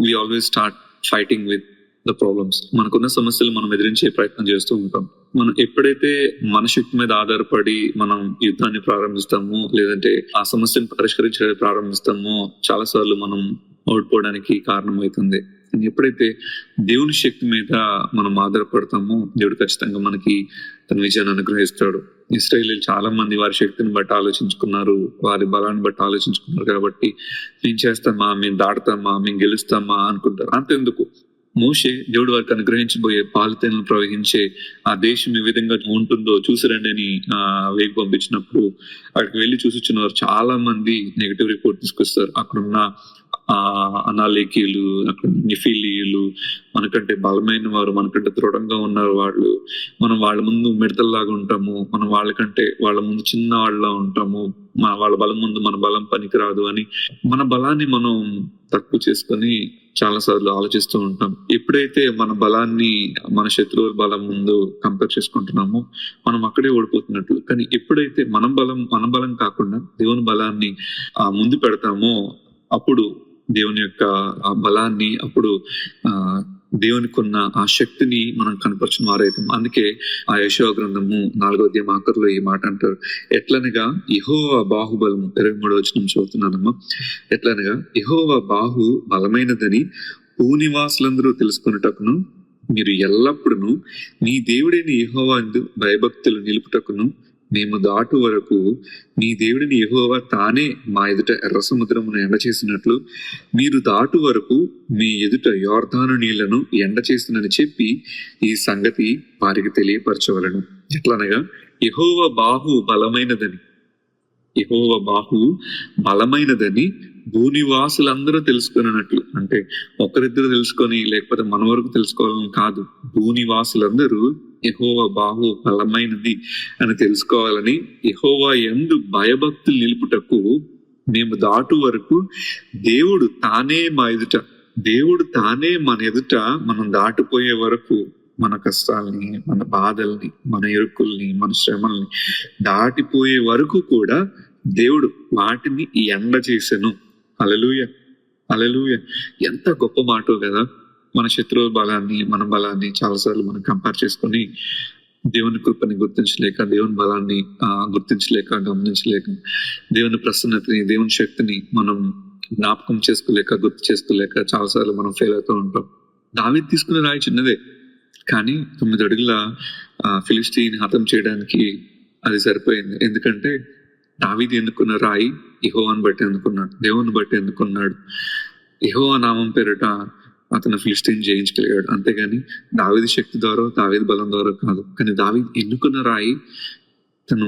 we always start fighting with the problems. మనకున్న సమస్యలు మనం ఎదిరించే ప్రయత్నం చేస్తూ ఉంటాం. మనం ఎప్పుడైతే మన శక్తి మీద ఆధారపడి మనం యుద్ధాన్ని ప్రారంభిస్తామో, లేదంటే ఆ సమస్యను పరిష్కరించడానికి ప్రారంభిస్తామో, చాలా సార్లు మనం ఓడిపోవడానికి కారణమవుతుంది. ఎప్పుడైతే దేవుని శక్తి మీద మనం ఆధారపడతామో దేవుడు ఖచ్చితంగా మనకి తన విజయాన్ని అనుగ్రహిస్తాడు. ఇశ్రాయేలీయులు చాలా మంది వారి శక్తిని బట్టి ఆలోచించుకున్నారు, వారి బలాన్ని బట్టి ఆలోచించుకున్నారు. కాబట్టి మేము చేస్తామా, మేము దాటుతామా, మేము గెలుస్తామా అనుకుంటారు. అంతెందుకు, మోషే దేవుడు వారికి అనుగ్రహించబోయే పాలుతేనలు ప్రవహించే ఆ దేశం ఏ విధంగా ఉంటుందో చూసిరండి అని వేగు పంపించినప్పుడు అక్కడికి వెళ్ళి చూసొచ్చిన వారు చాలా మంది నెగిటివ్ రిపోర్ట్ తీసుకొస్తారు. అక్కడున్న అనాలేకీయులు, అక్కడ నిఫీలీయులు, మనకంటే బలమైన వారు, మనకంటే దృఢంగా ఉన్నారు వాళ్ళు, మనం వాళ్ళ ముందు మిడతల్లాగా ఉంటాము, మనం వాళ్ళ ముందు చిన్న వాళ్ళ ఉంటాము, వాళ్ళ బలం ముందు మన బలం పనికిరాదు అని మన బలాన్ని మనం తక్కువ చేసుకొని చాలా సార్లు ఆలోచిస్తూ ఉంటాం. ఎప్పుడైతే మన బలాన్ని మన శత్రువుల బలం ముందు కంపేర్ చేసుకుంటున్నామో మనం అక్కడే ఓడిపోతున్నట్లు. కానీ ఎప్పుడైతే మన బలం కాకుండా దేవుని బలాన్ని ముందు పెడతామో అప్పుడు దేవుని యొక్క ఆ బలాన్ని, అప్పుడు దేవునికి ఉన్న ఆ శక్తిని మనం కనపరిచిన వారైతాం. అందుకే ఆ యెషయా గ్రంథము 4వ అధ్యాయం ఆఖరిలో ఈ మాట అంటారు, ఎట్లనగా యెహోవా బాహుబలము. 23వ వచనం చదువుతున్నానమ్మా. ఎట్లనగా యెహోవా బాహు బలమైనదని భూనివాసులందరూ తెలుసుకొనుటకును, మీరు ఎల్లప్పుడూ మీ దేవుడైన యెహోవా యందు భయభక్తులు నిలుపుటకును, మేము దాటు వరకు మీ దేవుడిని యెహోవా తానే మా ఎదుట ఎర్ర సముద్రమును ఎండ చేసినట్లు మీరు దాటు వరకు మీ ఎదుట యోర్దాను నీళ్లను ఎండ చేసినని చెప్పి ఈ సంగతి వారికి తెలియపరచవలను. ఎట్లనగా యెహోవా బాహు బలమైనదని భూనివాసులందరూ తెలుసుకున్నట్లు. అంటే ఒకరిద్దరు తెలుసుకొని లేకపోతే మన వరకు తెలుసుకోవాలని కాదు, భూనివాసులందరూ యెహోవా బాహు బలమైనది అని తెలుసుకోవాలని, యెహోవా యందు భయభక్తులు నిలుపుటకు మేము దాటు వరకు దేవుడు తానే మన ఎదుట మనం దాటిపోయే వరకు మన కష్టాలని, మన బాధల్ని, మన ఇరుకుల్ని, మన శ్రమల్ని దాటిపోయే వరకు కూడా దేవుడు వాటిని ఎండ చేసెను. హల్లెలూయా, హల్లెలూయా. ఎంత గొప్ప మాటో కదా. మన శత్రువుల బలాన్ని, మన బలాన్ని చాలాసార్లు మనం కంపేర్ చేసుకొని దేవుని కృపని గుర్తించలేక, దేవుని బలాన్ని గుర్తించలేక, గమనించలేక, దేవుని ప్రసన్నతని, దేవుని శక్తిని మనం జ్ఞాపకం చేసుకోలేక, గుర్తు చేసుకోలేక చాలాసార్లు మనం ఫెయిల్ అవుతూ ఉంటాం. దావీదు తీసుకునే రాయి చిన్నదే, కానీ 9 అడుగుల ఫిలిష్తీని హతం చేయడానికి అది సరిపోయింది. ఎందుకంటే దావీదు ఎందుకున్న రాయి యెహోవాను బట్టి ఎందుకున్నాడు, దేవుని బట్టి ఎందుకున్నాడు. యెహోవా నామం పేరిట అతను ఫిలిష్తీని జయించగలిగాడు. అంతేగాని దావీదు శక్తి ద్వారా, దావీదు బలం ద్వారా కాదు. కానీ దావీదు ఎన్నుకున్న రాయి తను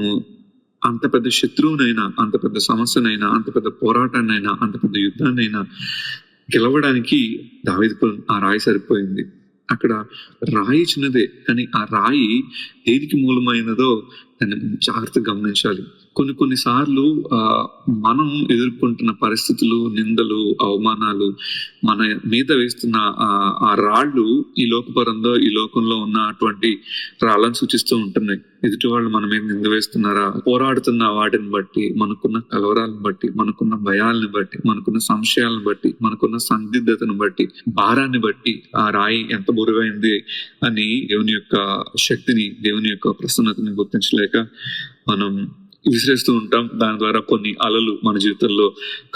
అంత పెద్ద శత్రువునైనా, అంత పెద్ద సమస్యనైనా, అంత పెద్ద పోరాటాన్నైనా, అంత పెద్ద యుద్ధాన్నైనా గెలవడానికి దావీదుకు ఆ రాయి సరిపోయింది. అక్కడ రాయి చిన్నదే, కానీ ఆ రాయి దేనికి మూలమైనదో దాన్ని జాగ్రత్తగా గమనించాలి. కొన్నిసార్లు మనం ఎదుర్కొంటున్న పరిస్థితులు, నిందలు, అవమానాలు, మన మీద వేస్తున్న ఆ రాళ్ళు ఈ లోకపరంలో, ఈ లోకంలో ఉన్న అటువంటి రాళ్ళను సూచిస్తూ ఉంటున్నాయి. ఎదుటి వాళ్ళు మన మీద నింద వేస్తున్నారా, పోరాడుతున్న వాటిని బట్టి, మనకున్న కలవరాలను బట్టి, మనకున్న భయాలను బట్టి, మనకున్న సంశయాలను బట్టి, మనకున్న సందిగ్ధతను బట్టి, భారాన్ని బట్టి ఆ రాయి ఎంత బరువైంది అని దేవుని యొక్క శక్తిని, దేవుని యొక్క ప్రసన్నతని గుర్తించలేక మనం విసిరేస్తూ ఉంటాం. దాని ద్వారా కొన్ని అలలు మన జీవితంలో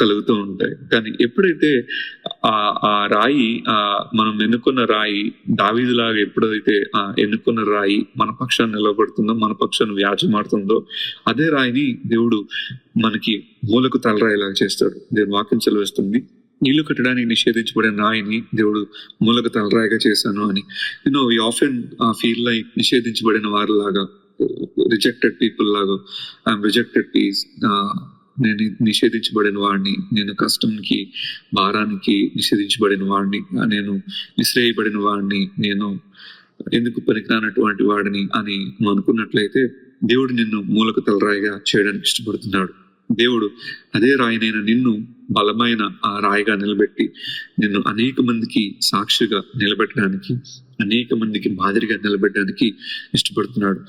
కలుగుతూ ఉంటాయి. కానీ ఎప్పుడైతే ఆ రాయి మనం ఎన్నుకున్న రాయి దావీదులాగా ఎప్పుడైతే ఎన్నుకున్న రాయి మన పక్షాన్ని నిలబడుతుందో, మన పక్షాన్ని వ్యాజ్యమాడుతుందో, అదే రాయిని దేవుడు మనకి మూలకు తలరాయిలాగా చేస్తాడు. దేవుని వాక్యం సెలవిస్తుంది, ఇల్లు కట్టడానికి నిషేధించబడిన రాయిని దేవుడు మూలకు తలరాయిగా చేశాను అని. వి ఆఫెన్ ఫీల్ లైక్ నిషేధించబడిన వారిలాగా, రిజెక్టెడ్ పీపుల్ లాగా, ఐఎమ్ రిజెక్టెడ్ పీస్, నేను నిషేధించబడిన వాడిని, నేను కష్టంకి భారానికి నిషేధించబడిన వాడిని, నేను విసిరేయబడిన వాడిని, నేను ఎందుకు పనికిరానటువంటి వాడిని అని నువ్వు అనుకున్నట్లయితే దేవుడు నిన్ను మూలకు తలరాయిగా చేయడానికి ఇష్టపడుతున్నాడు. దేవుడు అదే రాయినైన నిన్ను బలమైన ఆ రాయిగా నిలబెట్టి నిన్ను అనేక మందికి సాక్షిగా నిలబెట్టడానికి, అనేక మందికి మాదిరిగా నిలబెట్టడానికి ఇష్టపడుతున్నాడు.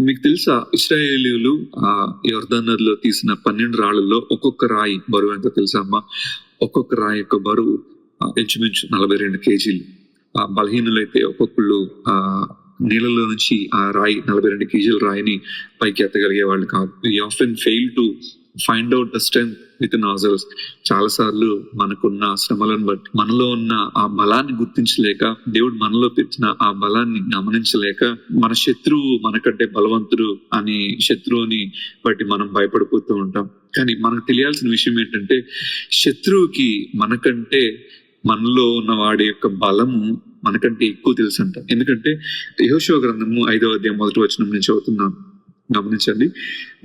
మీకు తెలుసా, ఇశ్రాయేలీయులు యొర్దాను నదిలో తీసిన 12 రాళ్లలో ఒక్కొక్క రాయి బరువు ఎంతో తెలుసా అమ్మా? ఒక్కొక్క రాయి యొక్క బరువు ఇంచుమించు 42 కేజీలు. బలహీనులైతే ఒక్కొక్కళ్ళు నీళ్ళలో నుంచి ఆ రాయి 42 కేజీల రాయిని పైకి ఎత్తగలిగే వాళ్ళు కాదు. We often fail to find out the strength within ourselves. చాలా సార్లు మనకున్న శ్రమలను బట్టి, మనలో ఉన్న ఆ బలాన్ని గుర్తించలేక, దేవుడు మనలో పెట్టిన ఆ బలాన్ని గమనించలేక, మన శత్రువు మనకంటే బలవంతుడు అని శత్రువుని బట్టి మనం భయపడిపోతూ ఉంటాం. కానీ మనకు తెలియాల్సిన విషయం ఏంటంటే, శత్రువుకి మనకంటే మనలో ఉన్న వాడి యొక్క బలము మనకంటే ఎక్కువ తెలుసు అంట. ఎందుకంటే యెహోషువ గ్రంథము 5వ అధ్యాయం 1వ వచనం నుంచి చదువుతున్నాను, గమనించండి.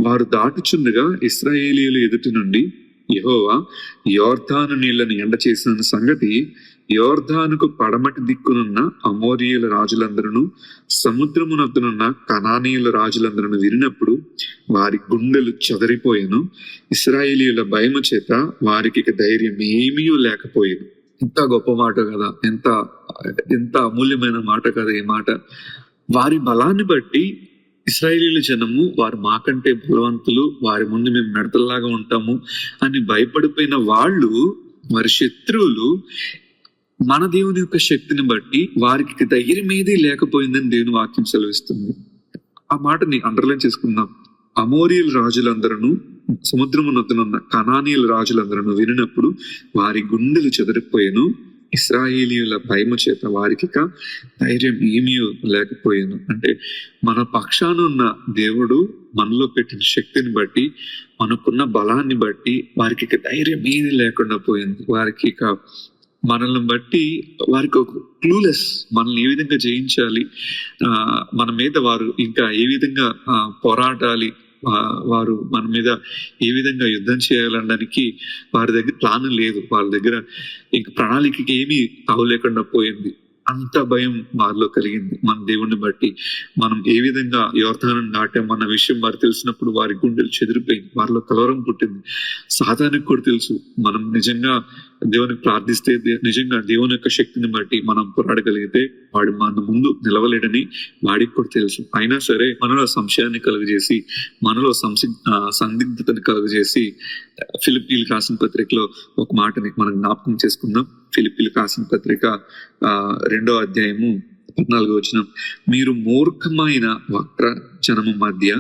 వారు దాటుచుండగా ఇశ్రాయేలీయుల ఎదుటి నుండి యెహోవా యొర్దాను నీళ్లను ఎండ చేసిన సంగతి యొర్దానుకు పడమటి దిక్కునున్న అమోరీయుల రాజులందరూ, సముద్రమునొద్దనున్న కనానీయుల రాజులందరూ వినినప్పుడు వారి గుండెలు చెదరిపోయాను, ఇశ్రాయేలీయుల భయము చేత వారికి ధైర్యం ఏమీ లేకపోయేది. ఎంత గొప్ప మాట కదా, ఎంత అమూల్యమైన మాట కదా ఈ మాట. వారి బలాన్ని బట్టి ఇశ్రాయేలీయుల జనము వారు మాకంటే బలవంతులు, వారి ముందు మేము మెడతల్లాగా ఉంటాము అని భయపడిపోయిన వాళ్ళు, వారి శత్రువులు, మన దేవుని యొక్క శక్తిని బట్టి వారికి ధైర్యం ఏదీ లేకపోయిందని దేవుని వాక్యం సెలవిస్తుంది. ఆ మాటని అండర్లైన్ చేసుకుందాం. అమోరీయుల రాజులందరూ, సముద్రమునొద్దనున్న కనానీయుల రాజులందరూ వినినప్పుడు వారి గుండెలు చెదరిపోయాను, ఇశ్రాయేలీయుల భయము చేత వారికి ధైర్యం ఏమీ లేకపోయాను. అంటే మన పక్షాన ఉన్న దేవుడు మనలో పెట్టిన శక్తిని బట్టి, మనకున్న బలాన్ని బట్టి వారికి ధైర్యం ఏది లేకుండా పోయింది. వారికి మనల్ని బట్టి వారికి ఒక క్లూలెస్, మనల్ని ఏ విధంగా జయించాలి, మన మీద వారు ఇంకా ఏ విధంగా పోరాడాలి, వారు మన మీద ఏ విధంగా యుద్ధం చేయాలనడానికి వారి దగ్గర ప్లాన్ లేదు. వాళ్ళ దగ్గర ఇంక ప్రణాళికకి ఏమీ తావులేకుండా పోయింది. అంత భయం వారిలో కలిగింది. మన దేవుణ్ణి బట్టి మనం ఏ విధంగా యొర్దాను దాటామన్న విషయం వారు తెలిసినప్పుడు వారి గుండెలు చెదిరిపోయింది, వారిలో కలవరం పుట్టింది. సాతానికి కూడా తెలుసు, మనం నిజంగా దేవునికి ప్రార్థిస్తే, నిజంగా దేవుని యొక్క శక్తిని బట్టి మనం పోరాడగలిగితే వాడు మన ముందు నిలవలేడని వాడికి కూడా తెలుసు. అయినా సరే మనలో సంశయాన్ని కలుగజేసి, మనలో సందిగ్ధతని కలుగజేసి, ఫిలిప్పీలకు రాసిన పత్రికలో ఒక మాటని మనం జ్ఞాపకం చేసుకుందాం. ఫిలిప్పీలకు రాసిన పత్రిక 2వ అధ్యాయము 14వ వచనం, మీరు మూర్ఖమైన వక్ర జనము మధ్య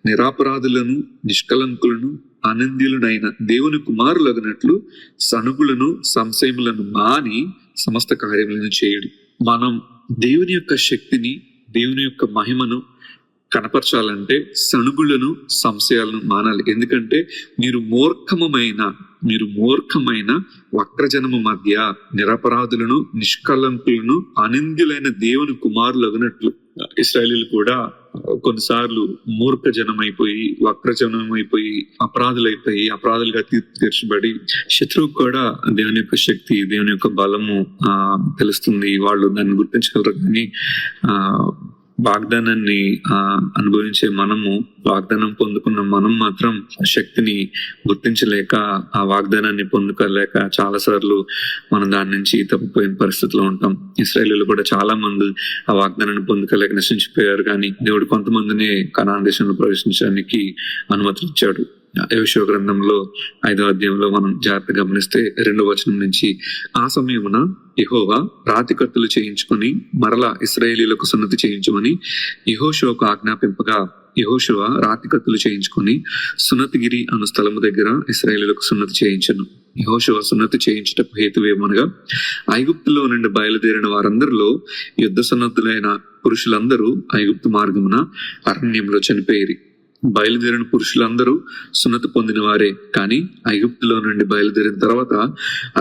నిరాపరాధులను, నిష్కలంకులను, అనంద్యులనైన దేవుని కుమారులగినట్లు సనుగులను, సంశయములను మాని సమస్త కార్యములను చేయుడి. మనం దేవుని యొక్క శక్తిని, దేవుని యొక్క మహిమను కనపరచాలంటే సణుగులను, సంశయాలను మానాలి. ఎందుకంటే మీరు మూర్ఖమైన వక్రజనము మధ్య నిరపరాధులను, నిష్కలంకులను, అనింద్యులైన దేవుని కుమారులగినట్లు. ఇశ్రాయేలీయులు కూడా కొన్నిసార్లు మూర్ఖ జనమైపోయి, వక్రజనమైపోయి, అపరాధులుగా తీర్చబడి, శత్రువు కూడా దేవుని యొక్క శక్తి, దేవుని యొక్క బలము తెలుస్తుంది. వాళ్ళు దాన్ని గుర్తించగలరు. కానీ వాగ్దానాన్ని అనుభవించే మనము, వాగ్దానం పొందుకున్న మనం మాత్రం శక్తిని గుర్తించలేక, ఆ వాగ్దానాన్ని పొందుకోలేక చాలా సార్లు మనం దాని నుంచి తప్పిపోయిన పరిస్థితిలో ఉంటాం. ఇశ్రాయేలీయులు కూడా చాలా మంది ఆ వాగ్దానాన్ని పొందుకోలేక నశించిపోయారు. కానీ దేవుడు కొంతమందిని కనాన్ దేశంలో ప్రవేశించడానికి అనుమతించాడు. యెషయా గ్రంథంలో 5వ అధ్యాయంలో మనం జాగ్రత్తగా గమనిస్తే 2వ వచనం నుంచి, ఆ సమయమున యెహోవా రాతి కత్తులు చేయించుకొని మరలా ఇశ్రాయేలీయులకు సున్నతి చేయించమని యెహోషువకు ఆజ్ఞాపింపగా, యెహోషువ రాతి కత్తులు చేయించుకొని సున్నతిగిరి అను స్థలము దగ్గర ఇశ్రాయేలీయులకు సున్నతి చేయించను. యెహోషువ సున్నతి చేయించుటకు హేతువేమనగా, ఐగుప్తులో నుండి బయలుదేరిన వారందరిలో యుద్ధ సన్నద్ధులైన పురుషులందరూ ఐగుప్తు మార్గమున అరణ్యంలో చనిపోయిరి. బయలుదేరిన పురుషులందరూ సున్నతి పొందిన వారే, కానీ ఐగుప్తులో నుండి బయలుదేరిన తర్వాత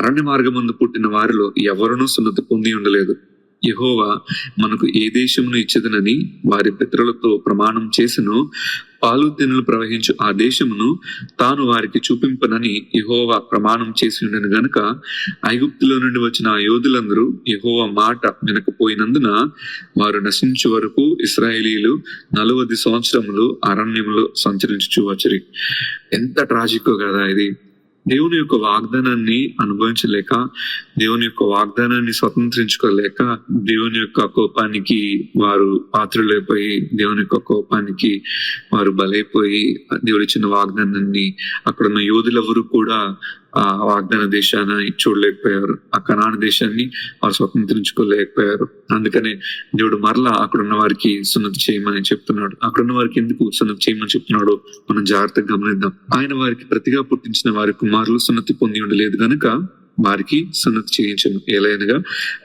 అరణ్య మార్గమందు పుట్టిన వారిలో ఎవరునూ సున్నతి పొంది ఉండలేదు. యెహోవా మనకు ఏ దేశమును ఇచ్చేదనని వారి పితరులతో ప్రమాణం చేసెనో, పాలు తేనెలు ప్రవహించు ఆ దేశమును తాను వారికి చూపింపనని యెహోవా ప్రమాణం చేసి ఉండెను గనుక ఐగుప్తులో నుండి వచ్చిన ఆ యోధులందరూ యెహోవా మాట వినకపోయినందున వారు నశించు వరకు ఇశ్రాయేలీయులు 40 సంవత్సరములు అరణ్యంలో సంచరించుచూ వచ్చిరి. ఎంత ట్రాజికో కదా ఇది. దేవుని యొక్క వాగ్దానాన్ని అనుభవించలేక, దేవుని యొక్క వాగ్దానాన్ని స్వతంత్రించుకోలేక, దేవుని యొక్క కోపానికి వారు పాత్రులైపోయి, దేవుని యొక్క కోపానికి వారు బలైపోయి, దేవుడు ఇచ్చిన వాగ్దానాన్ని అక్కడున్న యోధులెవరు కూడా ఆ వాగ్దాన దేశాన్ని చూడలేకపోయారు. ఆ కనాను దేశాన్ని వారు స్వతంత్రించుకోలేకపోయారు. అందుకనే దేవుడు మరలా అక్కడున్న వారికి సున్నతి చేయమని చెప్తున్నాడు. అక్కడున్న వారికి ఎందుకు సున్నతి చేయమని చెప్తున్నాడో మనం జాగ్రత్తగా గమనిద్దాం. ఆయన వారికి ప్రతిగా పుట్టించిన వారి కుమారులు సున్నతి పొంది ఉండలేదు గనుక వారికి సున్నతి చేయించను. ఏలైనగా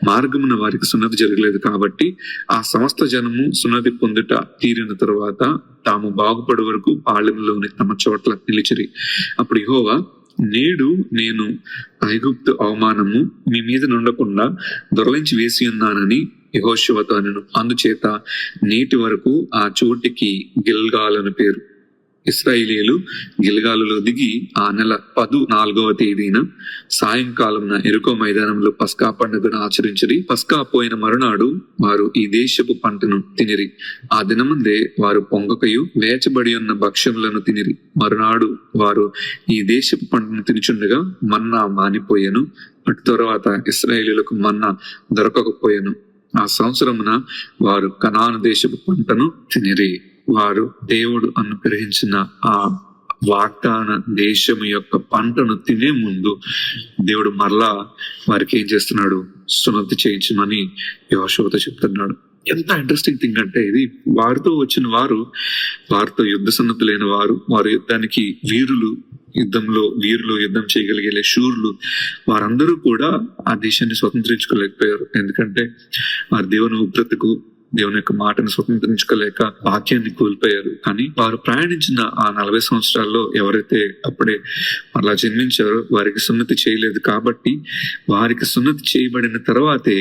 మార్గమున వారికి సున్నతి జరగలేదు కాబట్టి ఆ సమస్త జనము సున్నతి పొందుట తీరిన తరువాత తాము బాగుపడే వరకు పాళెంలోని తమ చోట్ల నిలిచిరి. అప్పుడు యెహోవా, నేడు నేను ఐగుప్తు అవమానము మీ మీద నుండకుండా దొరలించి వేసి ఉన్నానని యెహోషువతో అనెను. అందుచేత నేటి వరకు ఆ చోటికి గిల్గాల్ అని పేరు. ఇశ్రాయేలీయులు గిల్గాలులో దిగి ఆ నెల 14వ తేదీన సాయంకాలమున యెరికో మైదానంలో పస్కా పండుగను ఆచరించిరి. పస్కా పోయిన మరునాడు వారు ఈ దేశపు పంటను తినిరి. ఆ దినముందే వారు పొంగకయు వేచబడి ఉన్న భక్ష్యములను తినిరి. మరునాడు వారు ఈ దేశపు పంటను తినుచుండగా మన్నా మానిపోయెను. అటు తరువాత ఇశ్రాయేలీయులకు మన్నా దొరకకపోయెను. ఆ సంవత్సరమున వారు కనాను దేశపు పంటను తినిరి. వారు దేవుడు అనుగ్రహించిన ఆ వాగ్దాన దేశము యొక్క పంటను తినే ముందు దేవుడు మరలా వారికి ఏం చేస్తున్నాడు? సున్నతి చేయించమని యెహోషువతో చెప్తున్నాడు. ఎంత ఇంట్రెస్టింగ్ థింగ్ అంటే ఇది. వారితో వచ్చిన వారు, వారితో యుద్ధ సన్నద్ధులైన వారు, వారు యుద్ధానికి వీరులు, యుద్ధం చేయగలిగే శూరులు, వారందరూ కూడా ఆ దేశాన్ని స్వతంత్రించుకోలేకపోయారు. ఎందుకంటే వారు దేవుని ఉగ్రతకు, దేవుని యొక్క మాటను స్వతంత్రించుకోలేక వాక్యాన్ని కోల్పోయారు. కానీ వారు ప్రయాణించిన ఆ 40 సంవత్సరాల్లో ఎవరైతే అప్పుడే అలా జన్మించారో వారికి సున్నతి చేయలేదు. కాబట్టి వారికి సున్నతి చేయబడిన తర్వాతే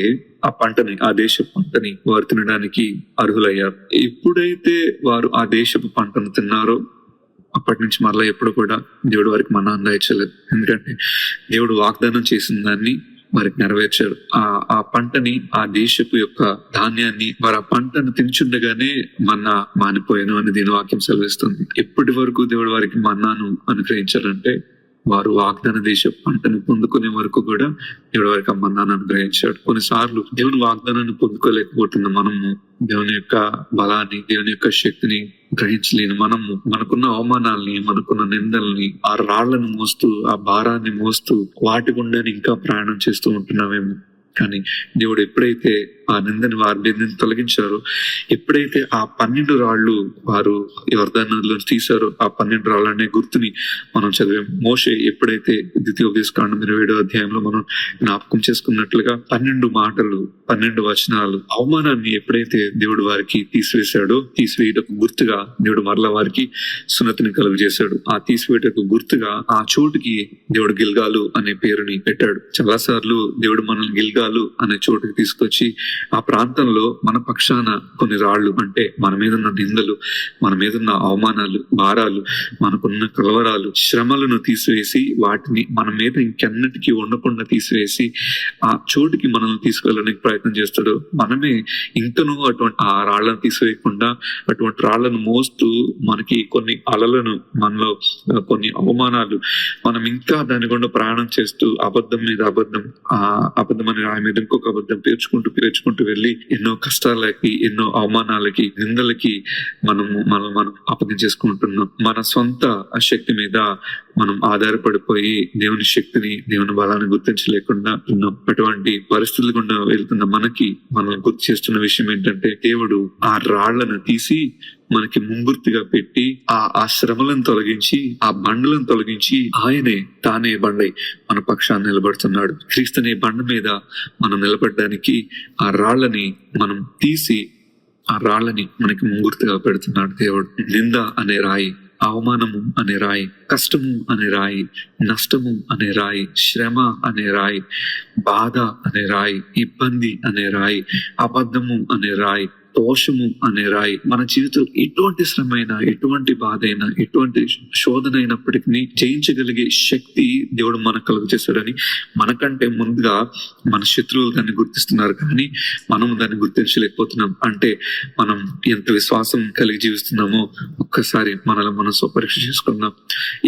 ఆ పంటని, ఆ దేశపు పంటని వారు తినడానికి అర్హులయ్యారు. ఎప్పుడైతే వారు ఆ దేశపు పంటను తిన్నారో అప్పటి నుంచి మరలా ఎప్పుడు కూడా దేవుడు వారికి మన్నా అందజేయలేదు. ఎందుకంటే దేవుడు వాగ్దానం చేసిన దాన్ని వారికి నెరవేర్చారు. ఆ పంటని, ఆ దేశపు యొక్క ధాన్యాన్ని వారు ఆ పంటను తించుండగానే మన్నా మానిపోయాను అని దీని వాక్యం సెలవిస్తుంది. ఎప్పటి వరకు దేవుడు వారికి మన్నాను అనుగ్రహించారంటే వారు వాగ్దాన దేశ పంటను పొందుకునే వరకు కూడా దేవుడు వారికి ఆ మన్నాను అనుగ్రహించాడు. కొన్నిసార్లు దేవుని వాగ్దానాన్ని పొందుకోలేకపోతున్న మనము, దేవుని యొక్క బలాన్ని, దేవుని యొక్క శక్తిని గ్రహించలేని మనము మనకున్న అవమానాల్ని, మనకున్న నిందల్ని, ఆ రాళ్లను మోస్తూ, ఆ భారాన్ని మోస్తూ వాటి గుండానే ఇంకా ప్రయాణం చేస్తూ ఉంటున్నామేమో. కానీ దేవుడు ఎప్పుడైతే ఆ నిందని వారి మీద తొలగించారో, ఎప్పుడైతే ఆ 12 రాళ్లు వారు యొర్దానులో తీశారో, ఆ 12 రాళ్ళు అనే గుర్తుని మనం చదివాం. మోషే ఎప్పుడైతే ద్వితీయోపదేశకాండం 27వ అధ్యాయంలో మనం జ్ఞాపకం చేసుకున్నట్లుగా 12 మాటలు, 12 వచనాలు, అవమానాన్ని ఎప్పుడైతే దేవుడు వారికి తీసివేశాడో, తీసివేయటకు గుర్తుగా దేవుడు మరలా వారికి సున్నతిని కలుగు చేశాడు. ఆ తీసివేయటకు గుర్తుగా ఆ చోటుకి దేవుడు గిల్గాలు అనే పేరుని పెట్టాడు. చాలా సార్లు దేవుడు మనల్ని గిల్గాలు అనే చోటుకి తీసుకొచ్చి ఆ ప్రాంతంలో మన పక్షాన కొన్ని రాళ్లు, అంటే మన మీద ఉన్న నిందలు, మన మీద ఉన్న అవమానాలు, భారాలు, మనకున్న కలవరాలు, శ్రమలను తీసివేసి వాటిని మన మీద ఇంకెన్నటికీ ఉండకుండా తీసివేసి ఆ చోటుకి మనల్ని తీసుకెళ్ళడానికి ప్రయత్నం చేస్తాడు. మనమే ఇంకనూ అటువంటి ఆ రాళ్లను తీసివేయకుండా అటువంటి రాళ్లను మోస్తూ మనకి కొన్ని అలలను, మనలో కొన్ని అవమానాలు, మనం ఇంకా దాని గుండా ప్రయాణం చేస్తూ అబద్ధం మీద అబద్ధం, ఆ అబద్ధం అనే రాయి మీద ఇంకొక అబద్ధం పేర్చుకుంటూ నడుచుకుంటూ వెళ్ళి ఎన్నో కష్టాలకి, ఎన్నో అవమానాలకి, నిందలకి మనం అప్పగించేసుకుంటున్నాం. మన సొంత శక్తి మీద మనం ఆధారపడిపోయి దేవుని శక్తిని, దేవుని బలాన్ని గుర్తించలేకుండా ఉన్నాం. అటువంటి పరిస్థితులు గుండా వెళ్తున్న మనకి మనం గుర్తు చేస్తున్న విషయం ఏంటంటే, దేవుడు ఆ రాళ్లను తీసి మనకి ముంగుర్తిగా పెట్టి ఆ శ్రమలను తొలగించి, ఆ బండలను తొలగించి, ఆయనే తానే బండై మన పక్షాన్ని నిలబడుతున్నాడు. క్రీస్తునే బండ మీద మనం నిలబడడానికి ఆ రాళ్లని మనం తీసి ఆ రాళ్లని మనకి ముంగుర్తిగా పెడుతున్నాడు దేవుడు. నింద అనే రాయి, అవమానము అనే రాయి, కష్టము అనే రాయి, నష్టము అనే రాయి, శ్రమ అనే రాయి, బాధ అనే రాయి, ఇబ్బంది అనే రాయి, అబద్ధము అనే రాయి, దోషము అనే రాయి, మన జీవితంలో ఎటువంటి శ్రమ అయినా, ఎటువంటి బాధ అయినా, ఎటువంటి శోధన అయినప్పటికీ జయించగలిగే శక్తి దేవుడు మనకు కలుగు చేశాడని మనకంటే ముందుగా మన శత్రువులు దాన్ని గుర్తిస్తున్నారు, కానీ మనం దాన్ని గుర్తించలేకపోతున్నాం. అంటే మనం ఎంత విశ్వాసం కలిగి జీవిస్తున్నామో ఒక్కసారి మనలో మనం స్వపరీక్ష చేసుకుందాం.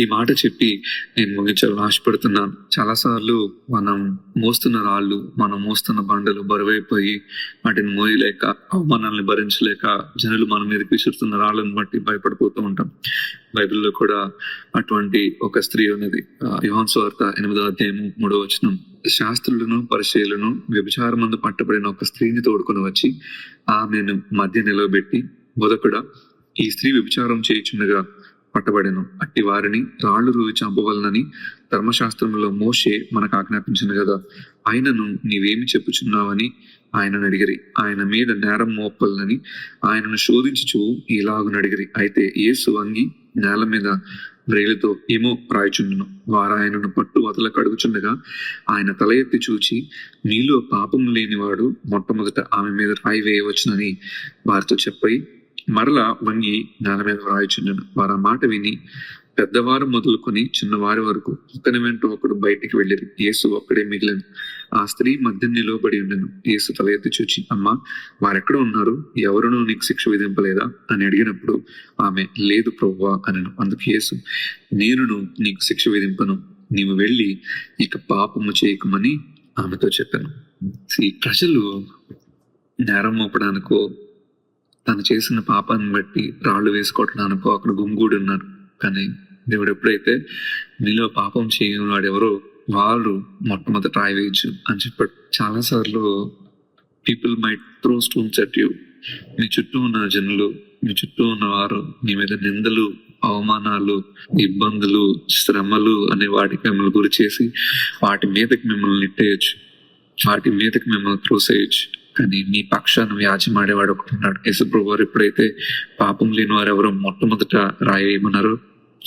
ఈ మాట చెప్పి నేను ముగించాలని ఆశపడుతున్నాను. చాలా సార్లు మనం మోస్తున్న రాళ్ళు, మనం మోస్తున్న బండలు బరువైపోయి వాటిని మోయలేక, అవమానాలను భరించలేక, జనులు మన మీదకి విసురుతున్న రాళ్ళను బట్టి భయపడిపోతూ ఉంటాం. బైబిల్లో కూడా అటువంటి ఒక స్త్రీ ఉన్నది. యోహాను సువార్త 8వ అధ్యాయము 3వ వచనం, శాస్త్రులను పరిచయులను వ్యభిచారమందు పట్టబడిన ఒక స్త్రీని తోడుకొని వచ్చి ఆమెను మధ్య నిలవబెట్టి, బోధకుడా, ఈ స్త్రీ వ్యభిచారం చేయుచుండగా పట్టబడెను, అట్టి వారిని రాళ్లు రువి చంపవలనని ధర్మశాస్త్రంలో మోషే మనకు ఆజ్ఞాపించిన కదా, ఆయనను నీవేమి చెప్పుచున్నావని ఆయనను అడిగిరి. ఆయన మీద నేరం మోపల్లని ఆయనను శోధించుచు ఇలాగున అడిగిరి. అయితే యేసు వంగి నేల మీద వ్రేలితో ఏమో రాయిచుండును. వారు ఆయనను పట్టు వదలకు అడుగుచుండగా ఆయన తల ఎత్తి చూచి, మీలో పాపం లేనివాడు మొట్టమొదట ఆమె మీద రాయి వేయవచ్చునని వారితో చెప్పి మరలా వంగి నేల మీద రాయిచుండెను. వారు ఆ మాట విని పెద్దవారు మొదలుకొని చిన్నవారి వరకు ఒకని వెంట ఒకడు బయటికి వెళ్ళిరి. యేసు ఒక్కడే మిగిలిన. ఆ స్త్రీ మధ్య నిలవబడి ఉండెను. యేసు తల ఎత్తి చూచి, అమ్మా, వారెక్కడ ఉన్నారు? ఎవరునూ నీకు శిక్ష విధింపలేదా అని అడిగినప్పుడు ఆమె, లేదు ప్రభువా అనెను. అందుకు యేసు, నేనును నీకు శిక్ష విధింపను, నీవు వెళ్ళి ఇక పాపము చేయకమని ఆమెతో చెప్పాను. ఈ ప్రజలు నేరం మోపడానికో, తను చేసిన పాపాన్ని బట్టి రాళ్ళు వేసుకోవడానికో అక్కడ గుమిగూడి ఉన్నారు. కానీ దేవుడు ఎప్పుడైతే నీలో పాపం చేయని వాడు ఎవరో వాళ్ళు మొట్టమొదట రాయి వేయచ్చు అని చెప్పాడు. చాలా సార్లు people might throw stones at you. మీ చుట్టూ ఉన్న జనులు, మీ చుట్టూ ఉన్నవారు నీ మీద నిందలు, అవమానాలు, ఇబ్బందులు, శ్రమలు అనే వాటికి మిమ్మల్ని గురి చేసి వాటి మీదకి మిమ్మల్ని నెట్టేయచ్చు, వాటి మీదకి మిమ్మల్ని త్రోసేయచ్చు. కానీ నీ పక్షాన్ని వ్యాజ్యమాడేవాడు ఒకటి ఉన్నాడు. యేసుప్రభువు వారు ఎప్పుడైతే పాపం లేని వారు ఎవరో మొట్టమొదట రాయి వేయమన్నారో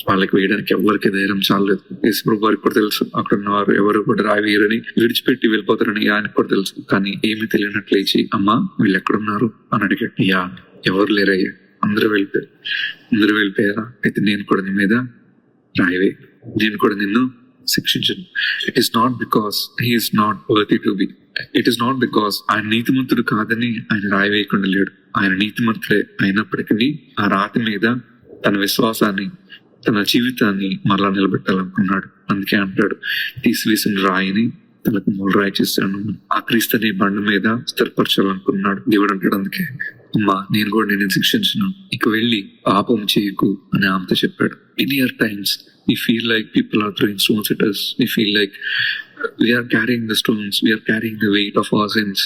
వాళ్ళకి వేయడానికి ఎవరికి ధైర్యం చాలలేదు. యేసుప్రభువు వారికి కూడా తెలుసు అక్కడ ఉన్న వారు ఎవరు కూడా రాయి వేయరని, విడిచిపెట్టి వెళ్ళిపోతారని ఆయనకు కూడా తెలుసు. కానీ ఏమి తెలియనట్లు లేచి, అమ్మా, వీళ్ళు ఎక్కడున్నారు అని అడిగాడు. యా, ఎవరు లేరయ్యా, అందరూ వెళ్ళిపోయారా? అయితే నేను కూడా నీ మీద రాయి వేయ, నేను కూడా నిన్ను శిక్షించను. It is not because he is not worthy to be, it is not because ఆయన నీతిమంతుడు కాదని ఆయన రాయి వేయకుండా లేడు. ఆయన నీతిమంతుడే అయినప్పటికీ ఆ రాతి మీద తన విశ్వాసాన్ని, తన జీవితాన్ని మరలా నిలబెట్టాలనుకున్నాడు. అందుకే అంటాడు, తీసివేసిన రాయిని తనకు మూల రాయి చేశాను, ఆ క్రీస్తుని బండ మీద స్థిరపరచాలనుకున్నాడు. దేవుడు అంటాడు అందుకే, అమ్మా, నేను కూడా నేను శిక్షించను, ఇక వెళ్ళి పాపం చేయకు అని ఆమెతో చెప్పాడు. In your times we feel like people are throwing stones at us, we feel like we are carrying the stones, we are carrying the weight of our sins,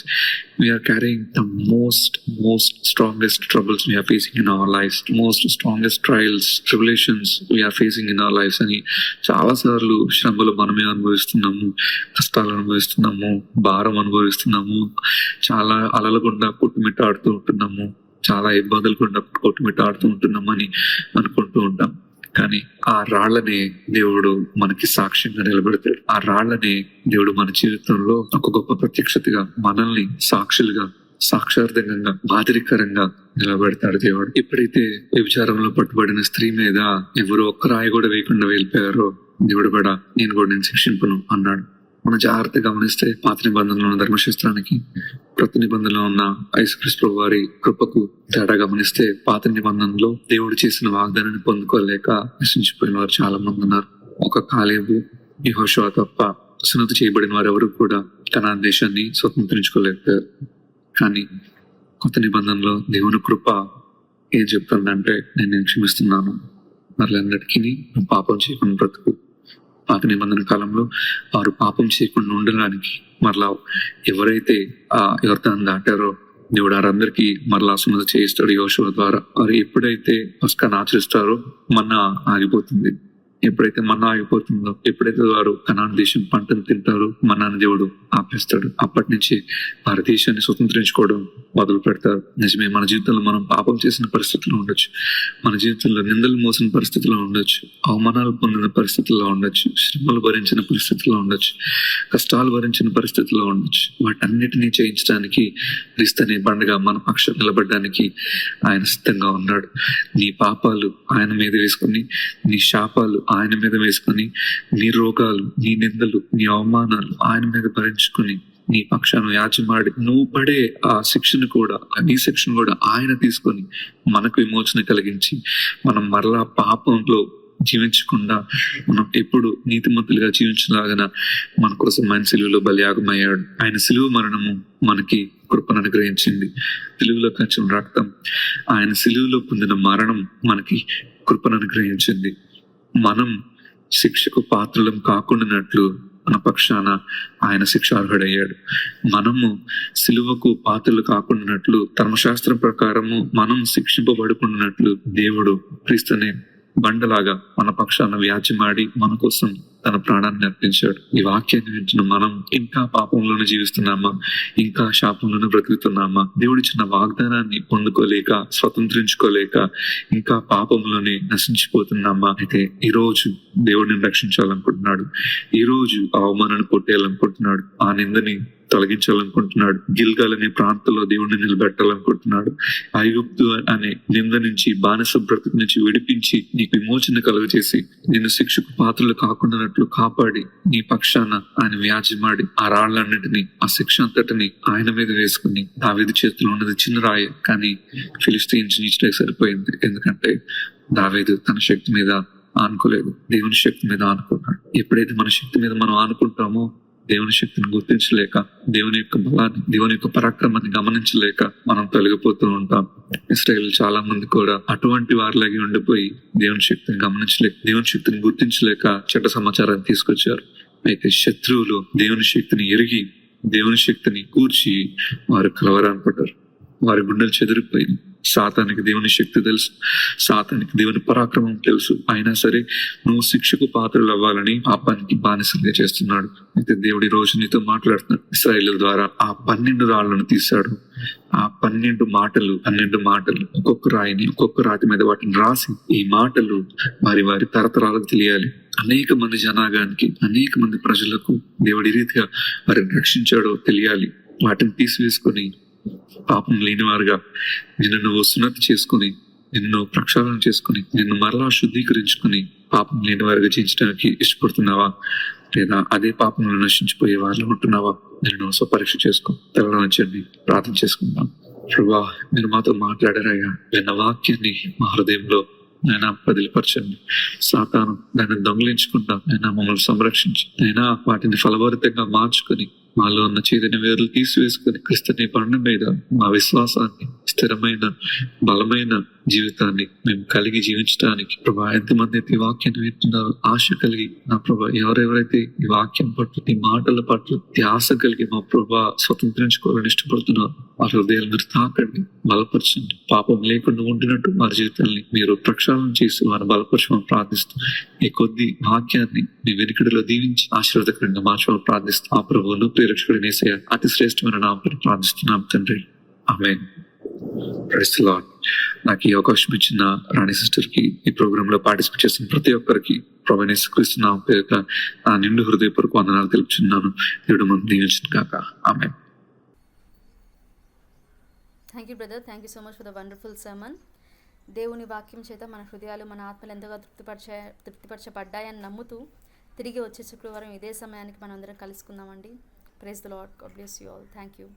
we are carrying the most strongest troubles we are facing in our lives, most strongest trials, tribulations we are facing in our lives అని చాలా సార్లు శ్రమలు మనమే అనుభవిస్తున్నాము, కష్టాలు అనుభవిస్తున్నాము, భారం అనుభవిస్తున్నాము, చాలా అలల గుండా కొట్టుమిట్టాడుతూ ఉంటున్నాము, చాలా ఇబ్బందులు గుండా కొట్టుమిట్టాడుతూ ఉంటున్నామని అనుకుంటూ ఉంటాం. కానీ ఆ రాళ్లనే దేవుడు మనకి సాక్ష్యంగా నిలబెడతాడు. ఆ రాళ్లనే దేవుడు మన జీవితంలో ఒక గొప్ప ప్రత్యక్షతగా, మనల్ని సాక్షులుగా, సాక్షార్థంగా, మాదిరికరంగా నిలబెడతాడు దేవుడు. ఎప్పుడైతే వ్యభిచారంలో పట్టుబడిన స్త్రీ మీద ఎవరు ఒక్క రాయి కూడా వేయకుండా వెళ్ళిపోయారో దేవుడు కూడా నేను కూడా నేను శిక్షింపను అన్నాడు. మనం జాగ్రత్తగా గమనిస్తే పాత నిబంధనలో ఉన్న ధర్మశాస్త్రానికి కొత్త నిబంధనలో ఉన్న యేసుక్రీస్తు వారి కృపకు తేడా గమనిస్తే, పాత నిబంధనలో దేవుడు చేసిన వాగ్దానాన్ని పొందుకోలేక నశించిపోయిన వారు చాలా మంది ఉన్నారు. ఒక కాలేబు, యెహోషువ తప్ప సున్నతి చేయబడిన వారు ఎవరు కూడా కనాన్ దేశాన్ని స్వతంత్రించుకోలేకపోయారు. కానీ కొత్త నిబంధనలో దేవుని కృప ఏం చెప్తుందంటే, నేను క్షమిస్తున్నాను, మరలందరికీ నువ్వు పాపం చేయకుండా బ్రతుకు. పాత నిబంధన కాలంలో వారు పాపం చేయకుండా ఉండడానికి మరలా ఎవరైతే యోర్దాను దాటారో దేవుడు వారందరికీ మరలా సున్నతి చేయిస్తాడు యోషువ ద్వారా. వారు ఎప్పుడైతే పస్కాను ఆచరిస్తారో మన్నా ఆగిపోతుంది. ఎప్పుడైతే మన్నా ఆగిపోతుందో, ఎప్పుడైతే వారు కనాన్ దేశం పంటను తింటారో మన్నాను దేవుడు ఆపేస్తాడు. అప్పటి నుంచి వారి దేశాన్ని స్వతంత్రించుకోవడం మొదలు పెడతారు. నిజమే, మన జీవితంలో మనం పాపం చేసిన పరిస్థితుల్లో ఉండొచ్చు, మన జీవితంలో నిందలు మోసిన పరిస్థితుల్లో ఉండొచ్చు, అవమానాలు పొందిన పరిస్థితుల్లో ఉండొచ్చు, శ్రమలు భరించిన పరిస్థితుల్లో ఉండొచ్చు, కష్టాలు భరించిన పరిస్థితుల్లో ఉండొచ్చు. వాటన్నిటినీ చేయించడానికి క్రీస్తు అనే బండగా మన పక్షం నిలబడడానికి ఆయన సిద్ధంగా ఉన్నాడు. నీ పాపాలు ఆయన మీద వేసుకుని, నీ శాపాలు ఆయన మీద వేసుకొని, నీ రోగాలు, నీ నిందలు, నీ అవమానాలు ఆయన మీద భరించుకొని నీ పక్షాన్ని యాచమాడి నువ్వు పడే ఆ శిక్షను కూడా, నీ శిక్షను కూడా ఆయన తీసుకొని మనకు విమోచన కలిగించి మనం మరలా పాపంలో జీవించకుండా మనం ఎప్పుడు నీతిమంతులుగా జీవించలాగన మన కోసం ఆయన సిలువలో బలియాగమయ్యాడు. ఆయన సిలువ మరణము మనకి కృపను అనుగ్రహించింది. సిలువలో కాచిన రక్తం, ఆయన సిలువలో పొందిన మరణం మనకి కృపను అనుగ్రహించింది. మనం శిక్షకు పాత్రలం కాకుండానట్లు మన పక్షాన ఆయన శిక్షార్హుడయ్యాడు. మనము సిలువకు పాత్రలు కాకుండానట్లు, ధర్మశాస్త్రం ప్రకారము మనం శిక్షింపబడుకున్నట్లు దేవుడు క్రీస్తునే బండలాగా మన పక్షాన వ్యాజ్యమాడి మన కోసం తన ప్రాణాన్ని అర్పించాడు. ఈ వాక్యాన్ని వింటున్న మనం ఇంకా పాపంలోనే జీవిస్తున్నామా, ఇంకా శాపంలోనే బ్రతుకుతున్నామా, దేవుడిచ్చిన వాగ్దానాన్ని పొందుకోలేక, స్వతంత్రించుకోలేక ఇంకా పాపంలోనే నశించిపోతున్నామా? అయితే ఈ రోజు దేవుడిని రక్షించాలనుకుంటున్నాడు. ఈ రోజు ఆ అవమానాన్ని కొట్టేయాలనుకుంటున్నాడు. ఆ నిందని తొలగించాలనుకుంటున్నాడు. గిల్గాల్ అనే ప్రాంతంలో దేవుడిని నిలబెట్టాలనుకుంటున్నాడు. ఐగుప్తు అనే నింద నుంచి, బానిస బ్రతుకు నుంచి విడిపించి నీకు విమోచన కలుగజేసి నిన్ను శిక్షకు పాత్రలు కాకుండానట్లు కాపాడి నీ పక్షాన ఆయన వ్యాజ్యమాడి ఆ రాళ్లన్నిటినీ, ఆ శిక్ష అంతటిని ఆయన మీద వేసుకుని, దావీదు చేతిలో ఉన్నది చిన్న రాయి, కానీ ఫిలిష్తీయుని నీచడానికి సరిపోయింది. ఎందుకంటే దావీదు తన శక్తి మీద ఆనుకోలేదు, దేవుని శక్తి మీద ఆనుకున్నాడు. ఎప్పుడైతే మన శక్తి మీద మనం ఆనుకుంటామో దేవుని శక్తిని గుర్తించలేక, దేవుని యొక్క బలాన్ని, దేవుని యొక్క పరాక్రమాన్ని గమనించలేక మనం తొలగిపోతూ ఉంటాం. ఇశ్రాయేల్ చాలా మంది కూడా అటువంటి వారిలాగే ఉండిపోయి దేవుని శక్తిని గమనించలేక, దేవుని శక్తిని గుర్తించలేక చెడ్డ సమాచారాన్ని తీసుకొచ్చారు. అయితే శత్రువులు దేవుని శక్తిని ఎరిగి, దేవుని శక్తిని కూర్చి వారు కలవరాన్ని పడ్డారు. వారి గుండెలు చెదిరిపోయి, సాతానికి దేవుని శక్తి తెలుసు, సాతానికి దేవుని పరాక్రమం తెలుసు, అయినా సరే నువ్వు శిక్షకు పాత్రలు అవ్వాలని పాపానికి బానిసలుగా చేస్తున్నాడు. అయితే దేవుడి రోజు నీతో మాట్లాడుతున్నాడు. ఇశ్రాయేలు ద్వారా ఆ 12 రాళ్లను తీశాడు. ఆ 12 మాటలు ఒక్కొక్క రాయిని, ఒక్కొక్క రాతి మీద వాటిని రాసి, ఈ మాటలు వారి వారి తరతరాలకు తెలియాలి. అనేక మంది జనాంగానికి, అనేక మంది ప్రజలకు దేవుడి రీతిగా వారిని రక్షించాడో తెలియాలి. వాటిని తీసివేసుకొని పాపం లేనివారుగా నిన్ను నువ్వు సున్నతి చేసుకుని, నిన్ను ప్రక్షాళన చేసుకుని, నిన్ను మరలా శుద్ధీకరించుకుని పాపం లేని వారిగా జీవించడానికి ఇష్టపడుతున్నావా, లేదా అదే పాపంలో నశించిపోయే వాళ్ళు ఉంటున్నావా? నేను స్వపరీక్ష చేసుకో. తెలంగాణ ప్రార్థన చేసుకుందాం. ప్రభువా, మీరు మాతో మాట్లాడారయ్యా. విన్న వాక్యాన్ని మా హృదయంలో అయినా బదిలిపరచండి. సాతాను దాన్ని దొంగిలించకుండా అయినా మమ్మల్ని సంరక్షించి, అయినా వాటిని ఫలభరితంగా మార్చుకొని, మాలో ఉన్న చైతన్య వేర్లు తీసివేసుకుని క్రీస్తుని బండ మీద మా విశ్వాసాన్ని, స్థిరమైన బలమైన జీవితాన్ని మేము కలిగి జీవించడానికి ప్రభా, ఎంతమంది అయితే ఈ వాక్యాన్ని వింటున్నారో ఆశ కలిగి, నా ప్రభా, ఎవరెవరైతే ఈ వాక్యం పట్ల, ఈ మాటల పట్ల ధ్యాస కలిగి మా ప్రభా స్వతంత్రించుకోవాలని ఇష్టపడుతున్నారు, వారి హృదయాలు మీరు తాకండి, బలపరచండి. పాపం లేకుండా ఉండినట్టు వారి జీవితాన్ని మీరు ప్రక్షాళన చేసి వారిని బలపరచమని ప్రార్థిస్తూ, ఈ కొద్ది వాక్యాన్ని మీ వెనుకడిలో దీవించి ఆశీర్వాదకరంగా మార్చమని ప్రార్థిస్తూ, ఆ ప్రభువును ప్రియరక్షకుడిని యేసయ్య అతి శ్రేష్టమైన నామమున ప్రార్థిస్తున్నాం తండ్రి, ఆమేన్. Praise the lord. నాకు ఈ అవకాశం ఇచ్చిన రాణి సిస్టర్ కి, ఈ ప్రోగ్రామ్ లో పార్టిసిపేట్ చేసిన ప్రతి ఒక్కరికి ప్రభువైన యేసుక్రీస్తు నామం పేరిట నా నిండు హృదయపూర్వక వందనాలు తెలుపుచున్నాను. దేవుడు మనల్ని దీవించును గాక. ఆమేన్. Thank you brother, thank you so much for the wonderful sermon. దేవుని వాక్యం చేత మన హృదయాలు, మన ఆత్మలు ఎంతగా తృప్తిపరచబడ్డాయని నమ్ముతూ తిరిగి వచ్చే శుక్రవారం ఇదే సమయానికి మనం అందరం కలుసుకుందామండి. Praise the Lord. God bless you all. Thank you.